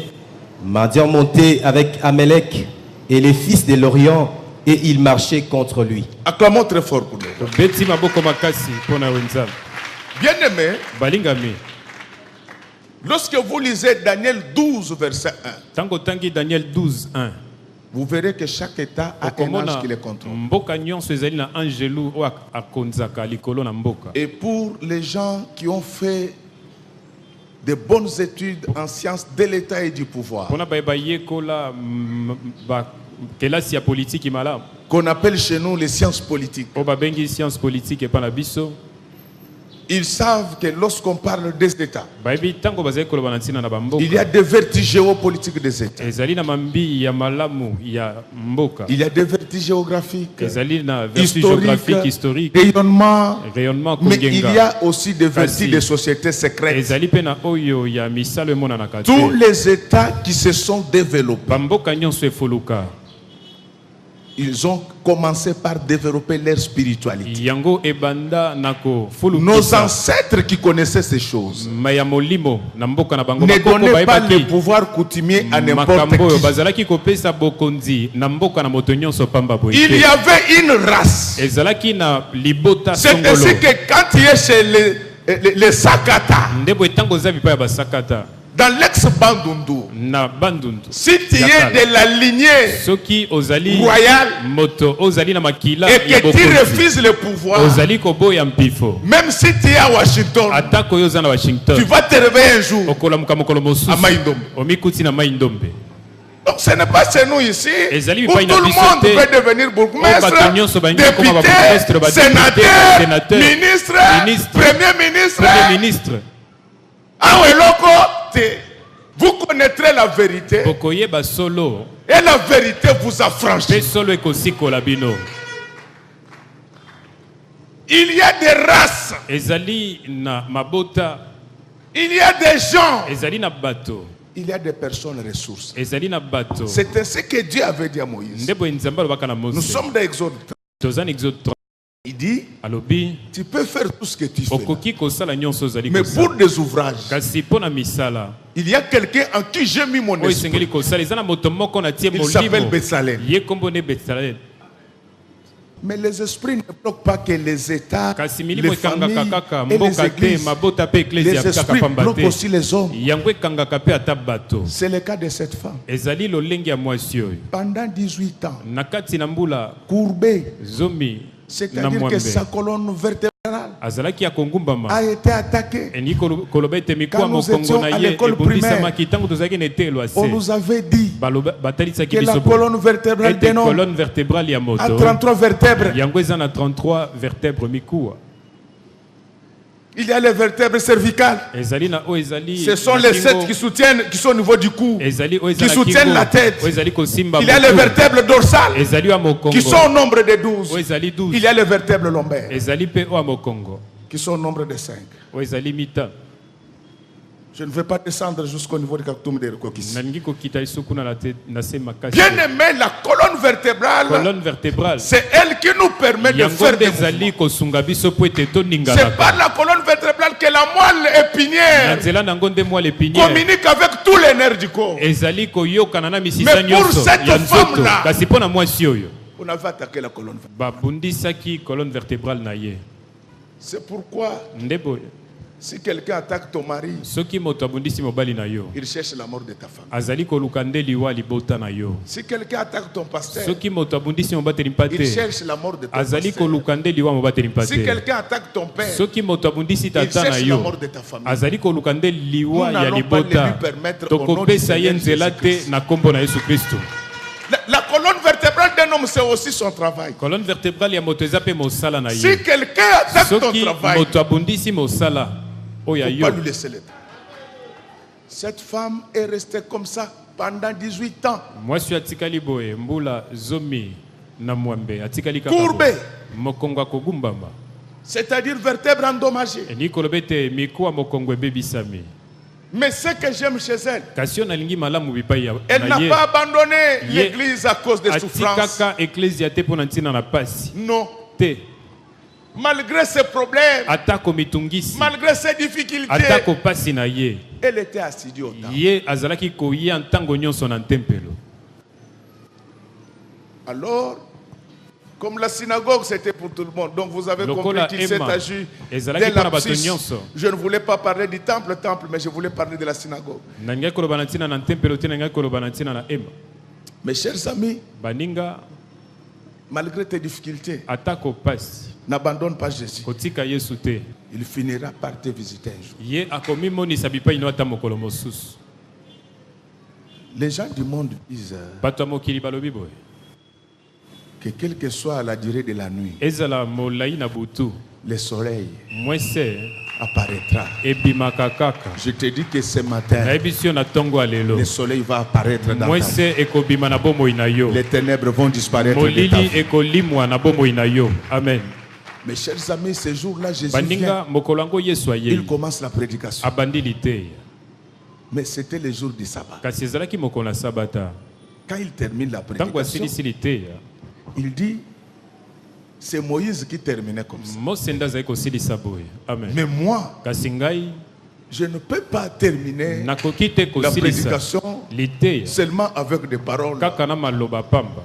Madian montait avec Amalek et les fils de l'Orient et ils marchaient contre lui. Acclamons très fort pour nous. Beti maboko makasi pona wenzam. Bien-aimé, Balingami, lorsque vous lisez Daniel 12, verset 1, tango tangi Daniel 12, 1. vous verrez que chaque État a un Okomona ange qui les contrôle. mboka nyonso ezali na angelu oyo akonzaka likolo na mboka. Et pour les gens qui ont fait de bonnes études en sciences de l'État et du pouvoir, Pona bayeba yekola kelasi ya politiki malamu. qu'on appelle chez nous les sciences politiques, O babengi science politique epa na biso. ils savent que lorsqu'on parle des États, Bayebi tango bazali koloba na ntina na bamboka. il y a des vertiges géopolitiques des États. Ezali na mambi ya malamu ya mboka. Il y a des vertiges géographiques, Ezali na vertu géographique historique. rayonnement, Rayonnement mais il y kongenga. a aussi des vertiges Kasi. des sociétés secrètes. Ezali pe na oyo ya misalo emonanaka te. Tous les États qui se sont développés, Bamboka nyonso efoluka. ils ont commencé par développer leur spiritualité. Yango ebanda nako fulu. Nos ancêtres qui connaissaient ces choses Maya molimo na mboka na bango ne bakoko donnaient pas bayebaki. le pouvoir coutumier à n'importe Makambo oyo qui. bazalaki kopesa bokonzi na mboka na moto nyonso pamba boye Il y te. avait une race. Ezalaki na libota C'est songolo. ainsi que quand tu es chez les Sakata, Ndebo etango za bipa ya basakata dans l'ex-Bandundu, na bandundu. si tu es de la lignée Soki ozali royale moto ozali na makila et ya que tu bokonzi. refuses le pouvoir, Ozali koboya mpifo. même si tu es à Washington, Atako yo za na tu Washington. vas te réveiller un jour Okolamuka mokolo mosusu. à Maïndombe. Omikuti na Maïndombe. Donc ce n'est pas chez nous ici Ezali où tout bipai le na monde biso te. peut devenir bourgmestre, bato nyonso balingi kokoma député, babourgmestre, sénateur, sénateur, ministre, ministre, premier ministre. Premier ministre. Ah ouais, loco, vous connaîtrez la vérité Bokoyeba solo. et la vérité vous affranchit. Pe solo ekosikola bino. Il y a des races, Ezali na mabota. il y a des gens, Ezali na bato. il y a des personnes ressources. Ezali na bato. C'est ainsi que Dieu avait dit à Moïse. Ndebo nzamba lobaka na Nous Mose. sommes dans Exode. Tozan Exode 30. Il dit, Alobi. tu peux faire tout ce que tu fais, là. Okoki kosala nyonso ozali Mais kosala. pour des ouvrages, Kasi pona misala. Il y a quelqu'un en qui j'ai mis mon oyo esprit. esengeli kosala eza na moto moko natie Il s'appelle molimo Betsalel. ye kombo ne Betsalel. Mais les esprits ne bloquent pas que les États, kasi les milimo ekangaka familles kaka et les mboka te églises. mabota mpe eklezia Les kaka esprits pamba bloquent te aussi les hommes. yango ekangaka mpe ata bato. C'est le cas de cette femme. Ezali lolenge ya mwasi oyo Pendant 18 ans, na kati na mbula courbée, zomi na c'est-à-dire que mwambe sa colonne vertébrale azalaki ya kongumbama a été attaquée. elingi koloba ete mikuwa Quand nous mokongo étions na à ye l'école ebundisamaki ntango tozalaki na etelo On ase nous avait dit batalisaki que la biso colonne vertébrale ete d'un homme colonne vertébrale ya a moto 33 vertèbres. yango eza na 33 vertèbre mikuwa Il y a les vertèbres cervicales. ezali na oyo ezali Ce sont na les kingo, 7 qui soutiennent, qui sont au niveau du cou. ezali oyo qui eza na soutiennent kingo, la tête. oyo ezali kosimba Il y a les motu. vertèbres dorsales ezali ya mokongo qui sont au nombre de 12. oyo ezali 12 Il y a les vertèbres lombaires ezali mpe oyo ya mokongo qui sont au nombre de 5. oyo ezali mita. Je ne vais pas descendre jusqu'au niveau du Kaktoum de Rekokis. nalingi kokita liso kuna na se makasi Bien aimé, la colonne vertébrale, colonne vertébrale c'est elle qui nous permet de yango faire nde des ezali mouvements. kosunga biso po ete C'est toninganaka par la colonne vertébrale que la moelle na épinière nzela nango nde mwa lepiniere communique avec tous les nerfs du corps. ezali koyokana na misisa Mais pour nyonso cette ya nzoto femme-là, kasi mpo na mwasi oyo On avait attaqué la colonne vertébrale. babundisaki colonne vertébrale na ye C'est pourquoi, nde boye si quelqu'un attaque ton mari, soki moto abundisi mobali na yo il cherche la mort de ta femme. azali koluka nde liwa libota na yo Si quelqu'un attaque ton pasteur, soki moto abundisi mobateli mpa il te cherche la mort de ton azali pasteur. koluka nde liwa mobateli mpa Si te quelqu'un attaque ton père, soki moto abundisi il tata na cherche la yo mort de ta famille. azali koluka nde liwa Nous ya n'allons pas libota lui permettre au nom du tokopesa ye Seigneur nzela te Jésus-Christ. na nkombo na yesu kristo. La colonne vertébrale d'un homme, c'est aussi son travail. colonne vertébrale ya moto eza mpe mosala na Si ye quelqu'un attaque ton soki travail, moto abundisi mosala oyo ya il ne faut yo pas lui laisser le temps. Cette femme est restée comme ça pendant 18 ans. mwasi atikali boye mbula zomi na mwambe atikali kaka Courbé. boye. mokongo akogumbama C'est-à-dire vertèbre endommagée. elingi koloba ete mikuwa mokongo ebebisami Mais ce que j'aime chez elle, kasi oyo nalingi malamu bipai elle n'a na ye pas abandonné Ye- l'église à cause des souffrances. atikaka eklezia te mpo na ntina na pasi Non. te Malgré ses problèmes, atako mitungisi malgré ses difficultés, atako pasi na ye elle était assidue au temple. ye azalaki koya ntango nyonso na tempelo. Alors, comme la synagogue c'était pour tout le monde, donc vous avez Lokola compris qu'il s'est Emma, agi ezalaki d'un mpona bato lapsus. nyonso. Je ne voulais pas parler du temple, mais je voulais parler de la synagogue. nangaki koloba na ntina na tempelo te nangaki koloba na ntina na ema. Mes chers amis, baninga malgré tes difficultés, atako pasi n'abandonne pas Jésus. kotika yesu te Il finira par te visiter un jour. ye akomimonisa bipai no ata mokolo mosusu. Les gens du monde disent bato ya mokili balobi boye que quelle que soit la durée de la nuit, ezala molai na butu le soleil mwese apparaîtra. ebimaka kaka. Je te dis que ce matin, nayebi si yo na ntongo ya lelo le soleil va apparaître dans ta vie. mwese ekobima na bomoi na yo Les ténèbres vont disparaître de ta molili vie. ekolimwa na bomoi na yo. Amen. Mes chers amis, ce jour-là, Jésus vient. baninga mokolo yango yesu Il ayei commence la prédication. abandili te Mais c'était le jour du sabbat. kasi ezalaki mokolo na sabata Quand il termine la ntango prédication, asilisili te il dit, c'est Moïse qui terminait comme ça. mose nde azali kosilisa boye. Amen. Mais moi, kasi ngai je ne peux pas terminer nakoki te la kosilisa prédication liteya seulement avec des paroles. kaka na maloba pamba.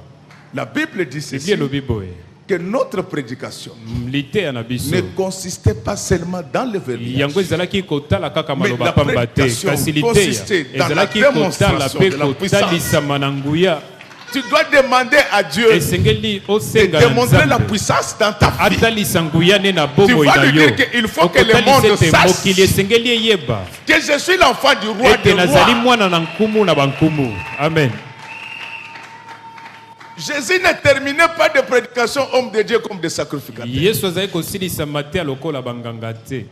La Bible dit biblia ceci, elobi boye que notre prédication liteya na biso ne consistait pas seulement dans le verbiage, yango ezalaki kotala kaka Mais maloba la pamba te prédication kasi liteya consistait dans la ezalaki kotala démonstration mpe de la puissance. kotalisama na nguya. Tu dois demander à Dieu esengeli de osenga na démontrer la nzambe puissance dans ta vie. atalisa nguya ne na bomoi vas na lui yo. dire qu'il faut que le monde Okotalisa ete sache mokili esengeli eyeba Que je suis l'enfant du roi ete des nazali rois. mwana na nkumu na bankumu. Amen. Jésus ne terminait pas de prédication homme de Dieu comme des sacrificateurs. yesu azali kosilisa mateya lokola banganga te.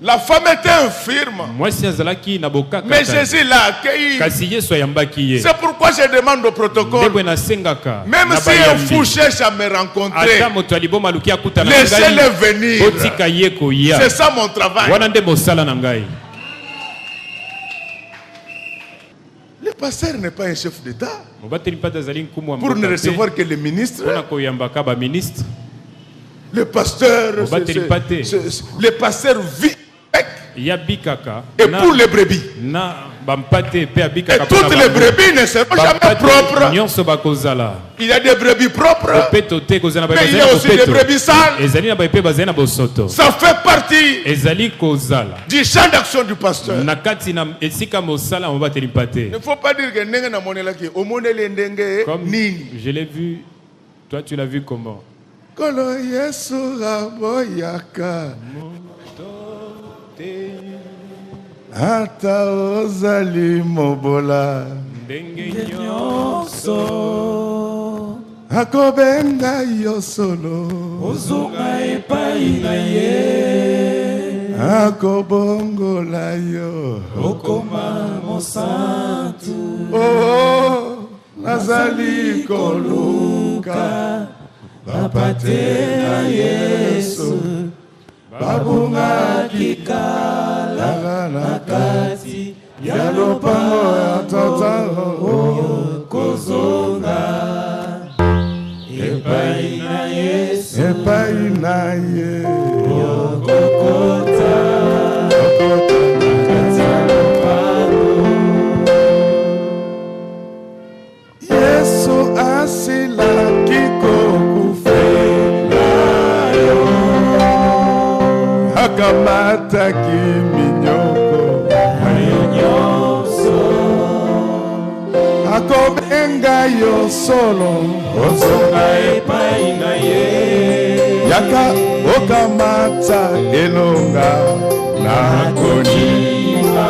La femme était infirme, mwasi azalaki na bokaka mais te. Jésus l'a accueilli. kasi yesu ayambaki ye. C'est pourquoi je demande au protocole, ndebwe nasengaka même na si un bayambi. fou cherche à me rencontrer, ata moto aliboma aluki akutana na laissez-le ngai venir. otika ye koya. C'est ça mon travail. wana nde mosala na ngai. Le pasteur n'est pas un chef d'État mobateli mpe azali nkumu wa pour ne mboka te recevoir que les ministres. mpona koyambaka baministre. Le pasteur, Mobateli Pate. le pasteur vit avec. ya bikaka Et pour les brebis. na bampate pe Et abikaka toutes les brebis ne seront jamais propres. nyonso bakozala Il y a des brebis propres. opeto te kozala na Mais il y a aussi des brebis sales. ezali na baepe bazali na bosoto Ça fait partie ezali kozala du champ d'action du pasteur. na kati na esika mosala mobateli mpate. Il ne faut pas dire que ndenge na monela ki omonele ndenge Comme nini. je l'ai vu, toi tu l'as vu comment? Kolo Yesu aboyaka ata ozali mobola ndenge nyonso akobenga yo solo ozonga epai na ye akobongola yo okoma mosantu oh nazali koluka bapate na Yesu babungaki kala na kati ya lopango ya tata oyo kozonga epai na Yesu epai na ye okokota kati ya lopango Yesu asilaki kokufela yo akamataki minyoko ayo nyonso akobenga yo solo ozonga epai na ye yaka okamata elonga na konima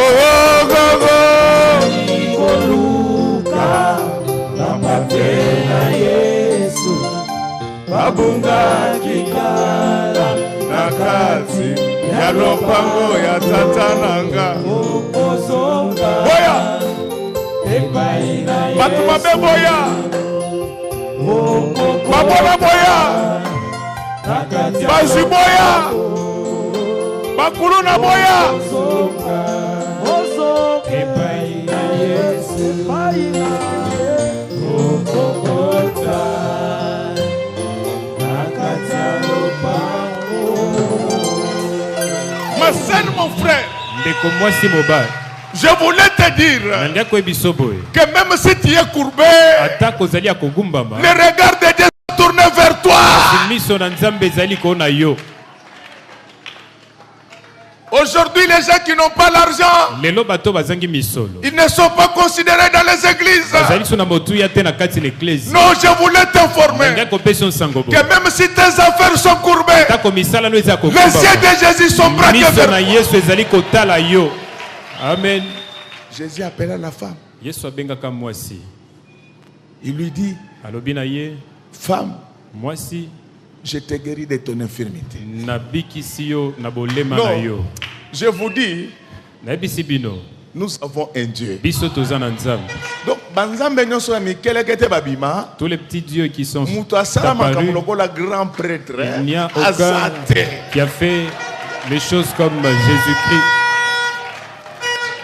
ogogo koluka bapate na Yesu babungaki kala na kati ya lopango ya tata nanga okozonga boya epai na Yesu bato mabe boya okokota babola boya nakati ya bazwi boya bakulu na boya ozonga epai na Yesu epai na okokota nakati ya lopango. ma scène mon frère ndeko mwasi mobali je voulais te dire nandi koyebisa boye que même si tu es courbé ata kozali ya kogumbama le regard de Dieu est tourné vers toi. miso na nzambe ezali koona yo. Aujourd'hui, les gens qui n'ont pas l'argent, lelo bato bazangi misolo ils ne sont pas considérés dans les églises. bazali so na motuya te na kati l'église. Non, je voulais t'informer nandi kopesa nsango bo que même si tes affaires sont courbées, tako misala no eza les yeux de Jésus sont braqués miso vers na toi. yesu ezali kotala yo. Amen. Jésus appela la femme. yesu abengaka mwasi Il lui dit, alobi na ye femme, mwasi je te guéris de ton infirmité. nabikisi yo na bolema na yo. Non, je vous dis, nayebisi bino nous avons un Dieu. biso toza na nzambe. Donc, banzambe nyonso ya mikelekete babima, Tous les petits dieux qui sont mutu asalama apparus, lokola grand prêtre, il n'y a aucun azate. qui a fait les choses comme Jésus-Christ.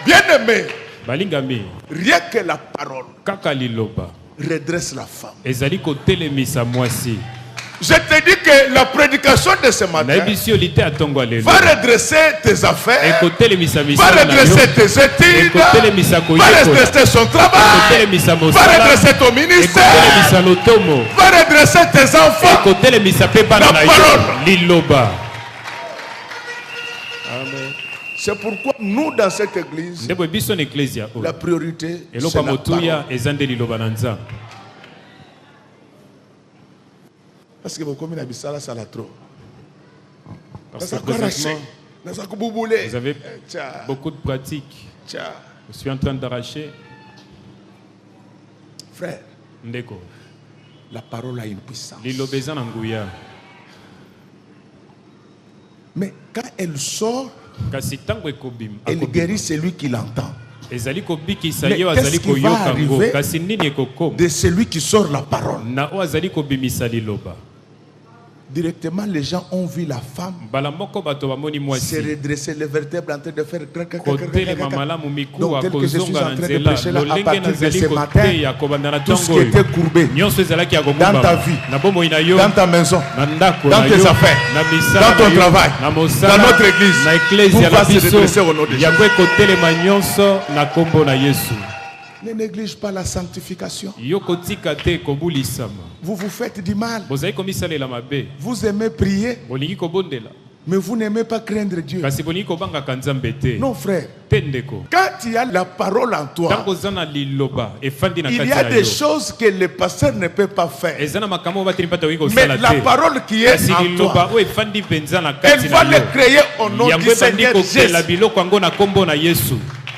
Bien-aimé, Balingami, rien que la parole kaka liloba redresse la femme. ezali kotelemisa mwasi. Je te dis que la prédication de ce matin nayebisi yo lite atongo alelo va redresser tes affaires, ekotelemisa va misala na yo, redresser tes études, ekotelemisa va koyekola, redresser son travail, ekotelemisa va mosala, redresser ton ministère, ekotelemisa lotomo, va redresser tes enfants. ekotelemisa mpe bana La na yo parole. liloba. Amen. C'est pourquoi nous, dans cette église, ndeko biso na eklezia oyo la priorité, c'est eloko ya la motuya parole. eza nde liloba na nzambe. Parce que vous commis la bisala, ça la trop. Parce Ça que quoi arraché, présentement, ça quoi boubouler. vous avez Tiens, beaucoup de pratiques. tiens. Je suis en train d'arracher. Frère, Ndeko, la parole a une puissance. liloba eza na nguya. Mais quand elle sort, Kasi tango ekobima, elle akobima. guérit celui qui l'entend. Ezali kobikisa Mais yo qu'est-ce azali qui va koyoka ngo. arriver Kasi nini ekokoma? De celui qui sort la parole. Na o azali kobimisa liloba. Directement, les gens ont vu la femme se redresser les vertèbres en train de faire. Donc, tel que je suis en train de prêcher là, à partir de ce matin, tout ce qui était courbé dans ta vie, dans ta maison, dans tes affaires, dans ton travail, dans notre église, tout va se redresser au nom de Jésus. Ne néglige pas la sanctification. Vous vous faites du mal. Vous aimez prier, mais vous n'aimez pas craindre Dieu. Non, frère. Quand il y a la parole en toi, il y a des choses que le pasteur ne peut pas faire. Mais la parole qui est en toi, elle va le créer au nom du Seigneur Jésus.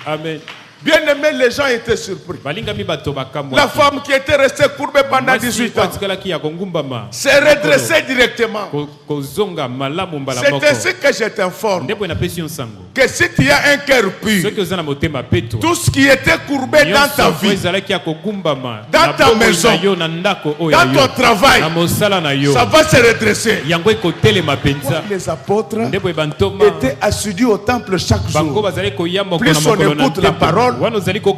Amen. Bien aimé, les gens étaient surpris. La femme qui était restée courbée pendant 18 ans s'est redressée directement. C'est ainsi que je t'informe que si tu as un cœur pur, tout ce qui était courbé dans ta vie, dans ta maison, dans ton travail, ça va se redresser. Les apôtres étaient assidus au temple chaque jour. Plus on écoute la parole,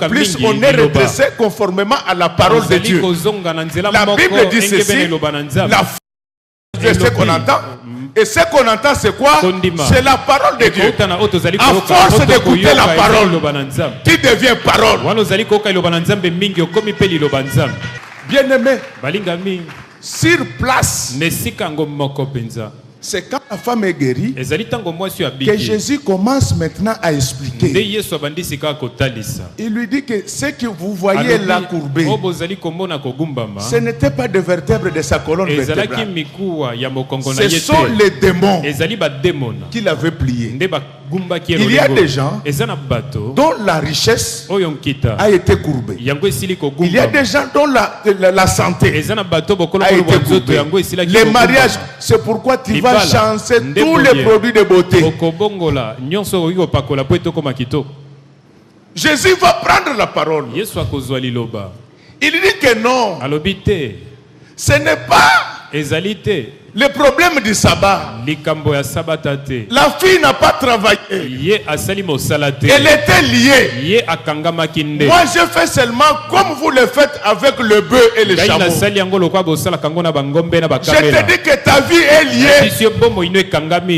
plus on est redressé conformément à la parole de Dieu. La Bible dit ceci, la foi de ce qu'on entend. Et ce qu'on entend, c'est quoi? C'est la parole de Dieu. À force d'écouter la parole, qui devient parole. Bien aimé, sur place, c'est quand la femme est guérie que Jésus commence maintenant à expliquer. Il lui dit que ce que vous voyez là courbé, ce n'était pas des vertèbres de sa colonne vertébrale. Ce sont les démons qu'il avait pliés. Il y a des gens dont la richesse a été courbée. Il y a des gens dont la santé a été courbée. Les mariages, c'est pourquoi tu vas chancer tous les produits de beauté. Jésus va prendre la parole. Il dit que non, ce n'est pas le problème du sabbat. La fille n'a pas travaillé. Elle était liée. Moi je fais seulement comme vous le faites avec le bœuf et le chameau. Je te dis que ta vie est liée.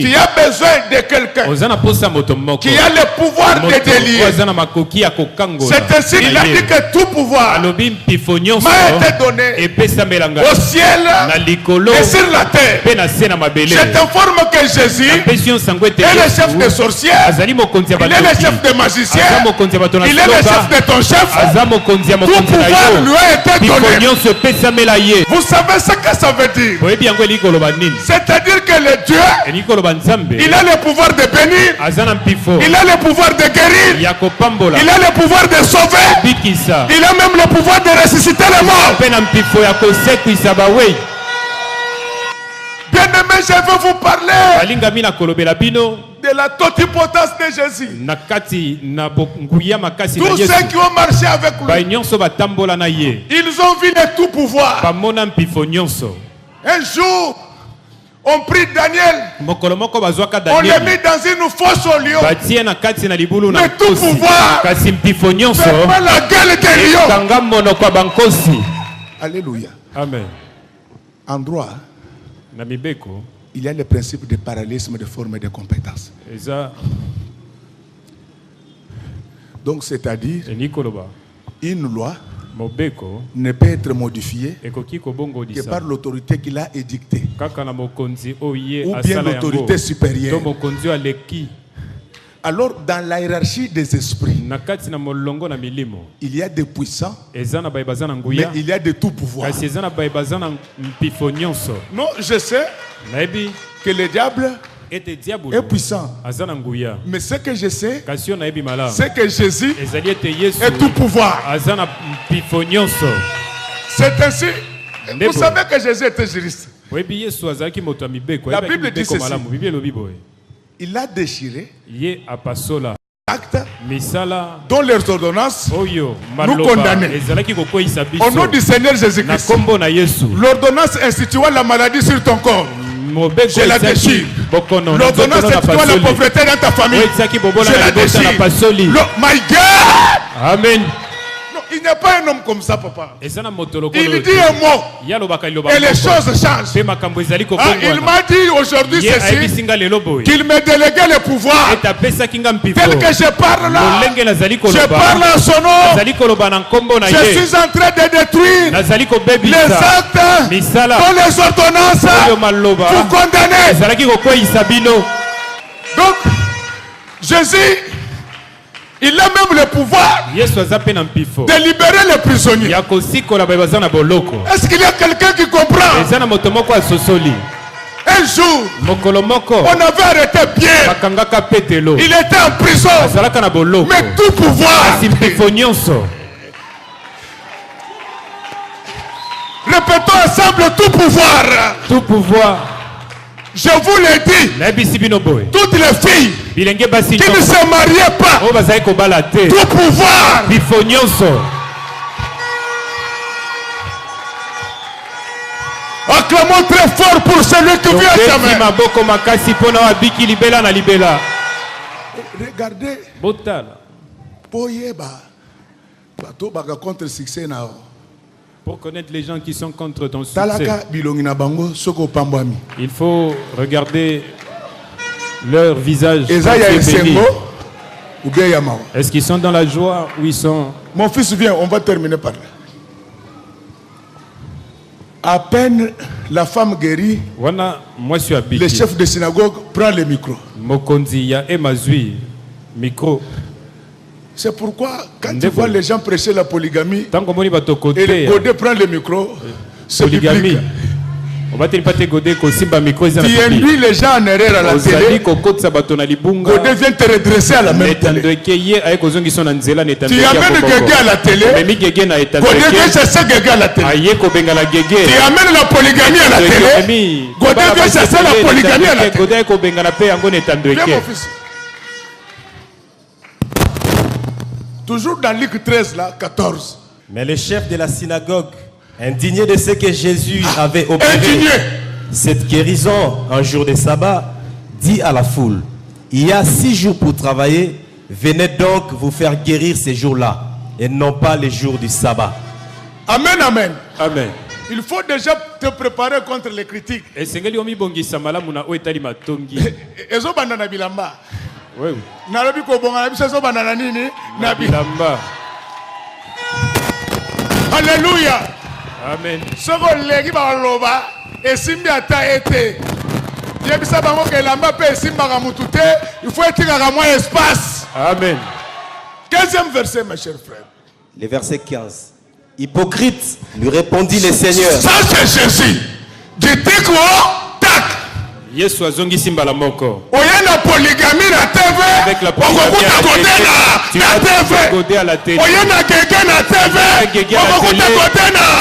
Tu as besoin de quelqu'un qui a le pouvoir de te lier. C'est ainsi qu'il a dit que tout pouvoir m'a été donné au ciel et sur la terre. Je t'informe que Jésus est le chef des sorcières, il est le chef des magiciens, il est le chef de ton chef. Tout pouvoir lui a été donné. Vous savez ce que ça veut dire? C'est-à-dire que le Dieu, il a le pouvoir de bénir, il a le pouvoir de guérir, il a le pouvoir de sauver, il a même le pouvoir de ressusciter les morts. Bien aimé, je veux vous parler de la totipotence de Jésus. Tous ceux qui ont marché avec lui, ils ont vu le tout pouvoir. Un jour, on prit Daniel, on l'a mis dans une fosse au lion. Le tout pouvoir ferme la gueule des lions. Alléluia. Amen. En droit, il y a le principe de parallélisme de forme et de compétence. Donc, c'est-à-dire, une loi ne peut être modifiée que par l'autorité qu'il a édictée, ou bien l'autorité supérieure. Alors, dans la hiérarchie des esprits, il y a des puissants, mais il y a de tout pouvoir. Non, je sais que le diable est puissant. Mais ce que je sais, c'est que Jésus est tout pouvoir. C'est ainsi. Vous savez que Jésus était juriste. La Bible dit ceci. Il a déchiré actes dont les ordonnances nous condamnaient. Au nom du Seigneur Jésus-Christ, l'ordonnance instituant la maladie sur ton corps, Je la déchire. L'ordonnance c'est toi la pauvreté dans ta famille. Je la déchire. My God. Amen. Non, il n'y a pas un homme comme ça, papa. Il dit un mot. Et les choses changent. Il m'a dit aujourd'hui ceci, qu'il me déléguait le pouvoir. Tel que je parle là, je parle en son nom. Je suis en train de détruire les actes dont les ordonnances vous condamnez. Donc, Jésus, il a même le pouvoir de libérer les prisonniers. Est-ce qu'il y a quelqu'un qui comprend? Un jour, on avait arrêté Pierre. Il était en prison. Mais tout pouvoir. Répétons ensemble, tout pouvoir. Tout pouvoir. Je vous l'ai dit, toutes les filles qui ne se mariaient pas, tout pouvoir. Acclamons très fort pour celui qui vient jamais. Regardez, pour connaître les gens qui sont contre ton succès, il faut regarder leur visage. Est-ce qu'ils sont dans la joie ou ils sont... Mon fils vient, on va terminer par là. À peine la femme guérie, le chef de synagogue prend le micro. C'est pourquoi quand tu vois les gens prêcher la polygamie et le Godé prend le micro, c'est biblique. Tu induis les gens en erreur à la télé. Godé vient te redresser à la même télé. Tu amènes Guégué à la télé. Godé vient chercher Guégué à la télé. Tu amènes la polygamie à la télé. Godé vient chercher la polygamie à la télé. Viens mon fils. Toujours dans Luc 13, là, 14. Mais le chef de la synagogue, indigné de ce que Jésus avait opéré, cette guérison un jour de sabbat, dit à la foule, il y a 6 jours pour travailler, venez donc vous faire guérir ces jours-là, et non pas les jours du sabbat. Amen, amen. Amen. Il faut déjà te préparer contre les critiques. Oui. Alléluia. Amen. Il faut être moins espace. Amen. 15e verset, mes chers frères. Le verset 15. Hypocrite, lui répondit le Seigneur. Ça c'est Jésus. Dites quoi? Tac. Yesu azongi simba la moko. Oyena polygamie na TV. Avec la polygamie tu vas goder à la télé. Oyena Guégué na TV.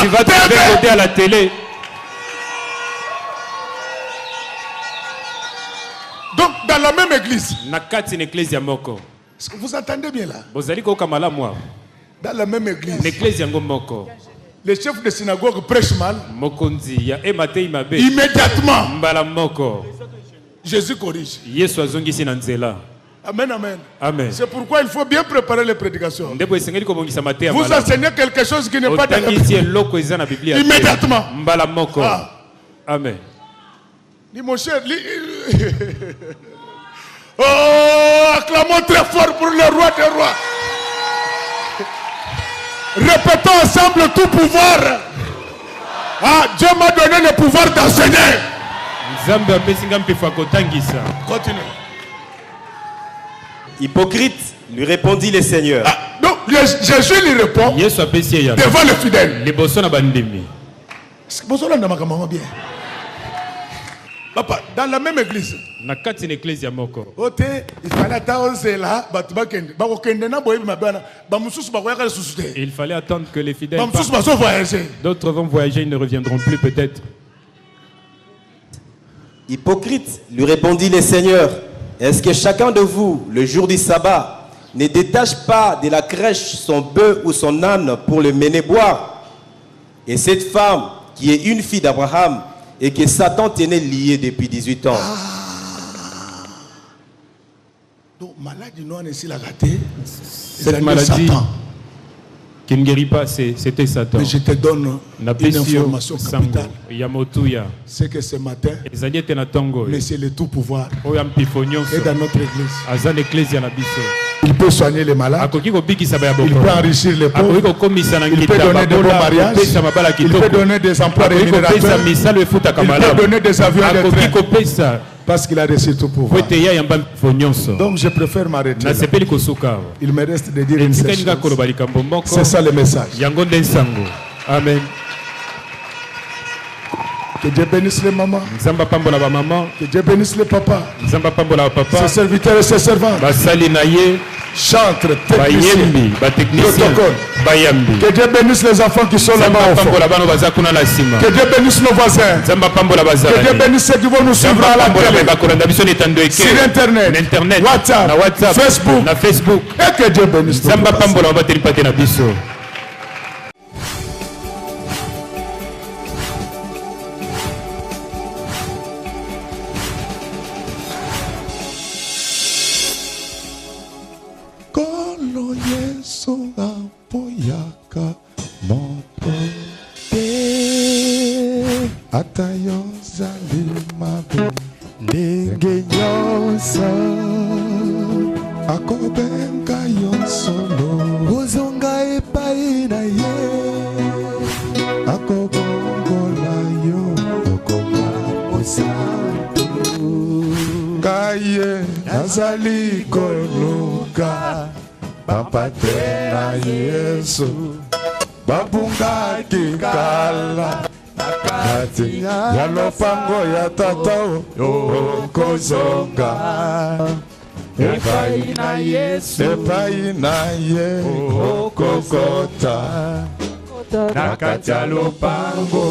Tu vas te goder à la télé. Donc dans la même église. Nakati une église ya moko. Est-ce que vous entendez bien là? Bozali ko kamala moi. Dans la même église. L'église yango moko. Le chef de synagogue prêche mal. Immédiatement. Jésus corrige. Amen, amen. Amen. C'est pourquoi il faut bien préparer les prédications. Vous enseignez quelque chose qui n'est pas dans la Bible. Immédiatement. Ah. Amen. Dis mon cher. Oh, acclamons très fort pour le roi des rois. Répétons ensemble tout pouvoir. Ah, Dieu m'a donné le pouvoir d'enseigner. Continue. Hypocrite, lui répondit le Seigneur. Ah, donc Jésus lui répond devant le fidèle. Bien. Papa, dans la même église. Il fallait attendre que les fidèles d'autres vont voyager, ils ne reviendront plus peut-être. Hypocrite, lui répondit le Seigneur, est-ce que chacun de vous, le jour du sabbat, ne détache pas de la crèche son bœuf ou son âne pour le mener boire? Et cette femme, qui est une fille d'Abraham, et que Satan tenait lié depuis 18 ans. Donc, maladie non ici la gâtée. Cette maladie qui ne guérit pas, c'était Satan. Mais je te donne une information capitale. C'est que ce matin, mais c'est le tout pouvoir. Et dans notre église, il peut soigner les malades, il peut enrichir les pauvres, il peut donner de bons mariages, il peut donner des emplois rémunérateurs, il peut donner des avions de train. Parce qu'il a reçu tout pouvoir. Donc je préfère m'arrêter. Il me reste de dire une seule chose. C'est ça le message. Amen. Que Dieu bénisse les mamans. Que Dieu bénisse les papas. Ses serviteurs et ses servantes. Chantres, techniciens, protocole. Que Dieu bénisse les enfants qui sont là-bas au fond. Que Dieu bénisse nos voisins. Que Dieu bénisse ceux qui vont nous suivre à la télé, sur Internet, WhatsApp, Facebook. Et que Dieu bénisse nos voisins. Kolo Yesu apoyaka moto te atayo zali mabe ndenge nyonso akobenga yo solo ozonga epai na ye akobongola yo okoma osantu kaye nazali koluka bapate na Yesu babungaki kala nakati ya lopango ya tata okozonga epai na Yesu epai na ye okokota nakati ya lopango.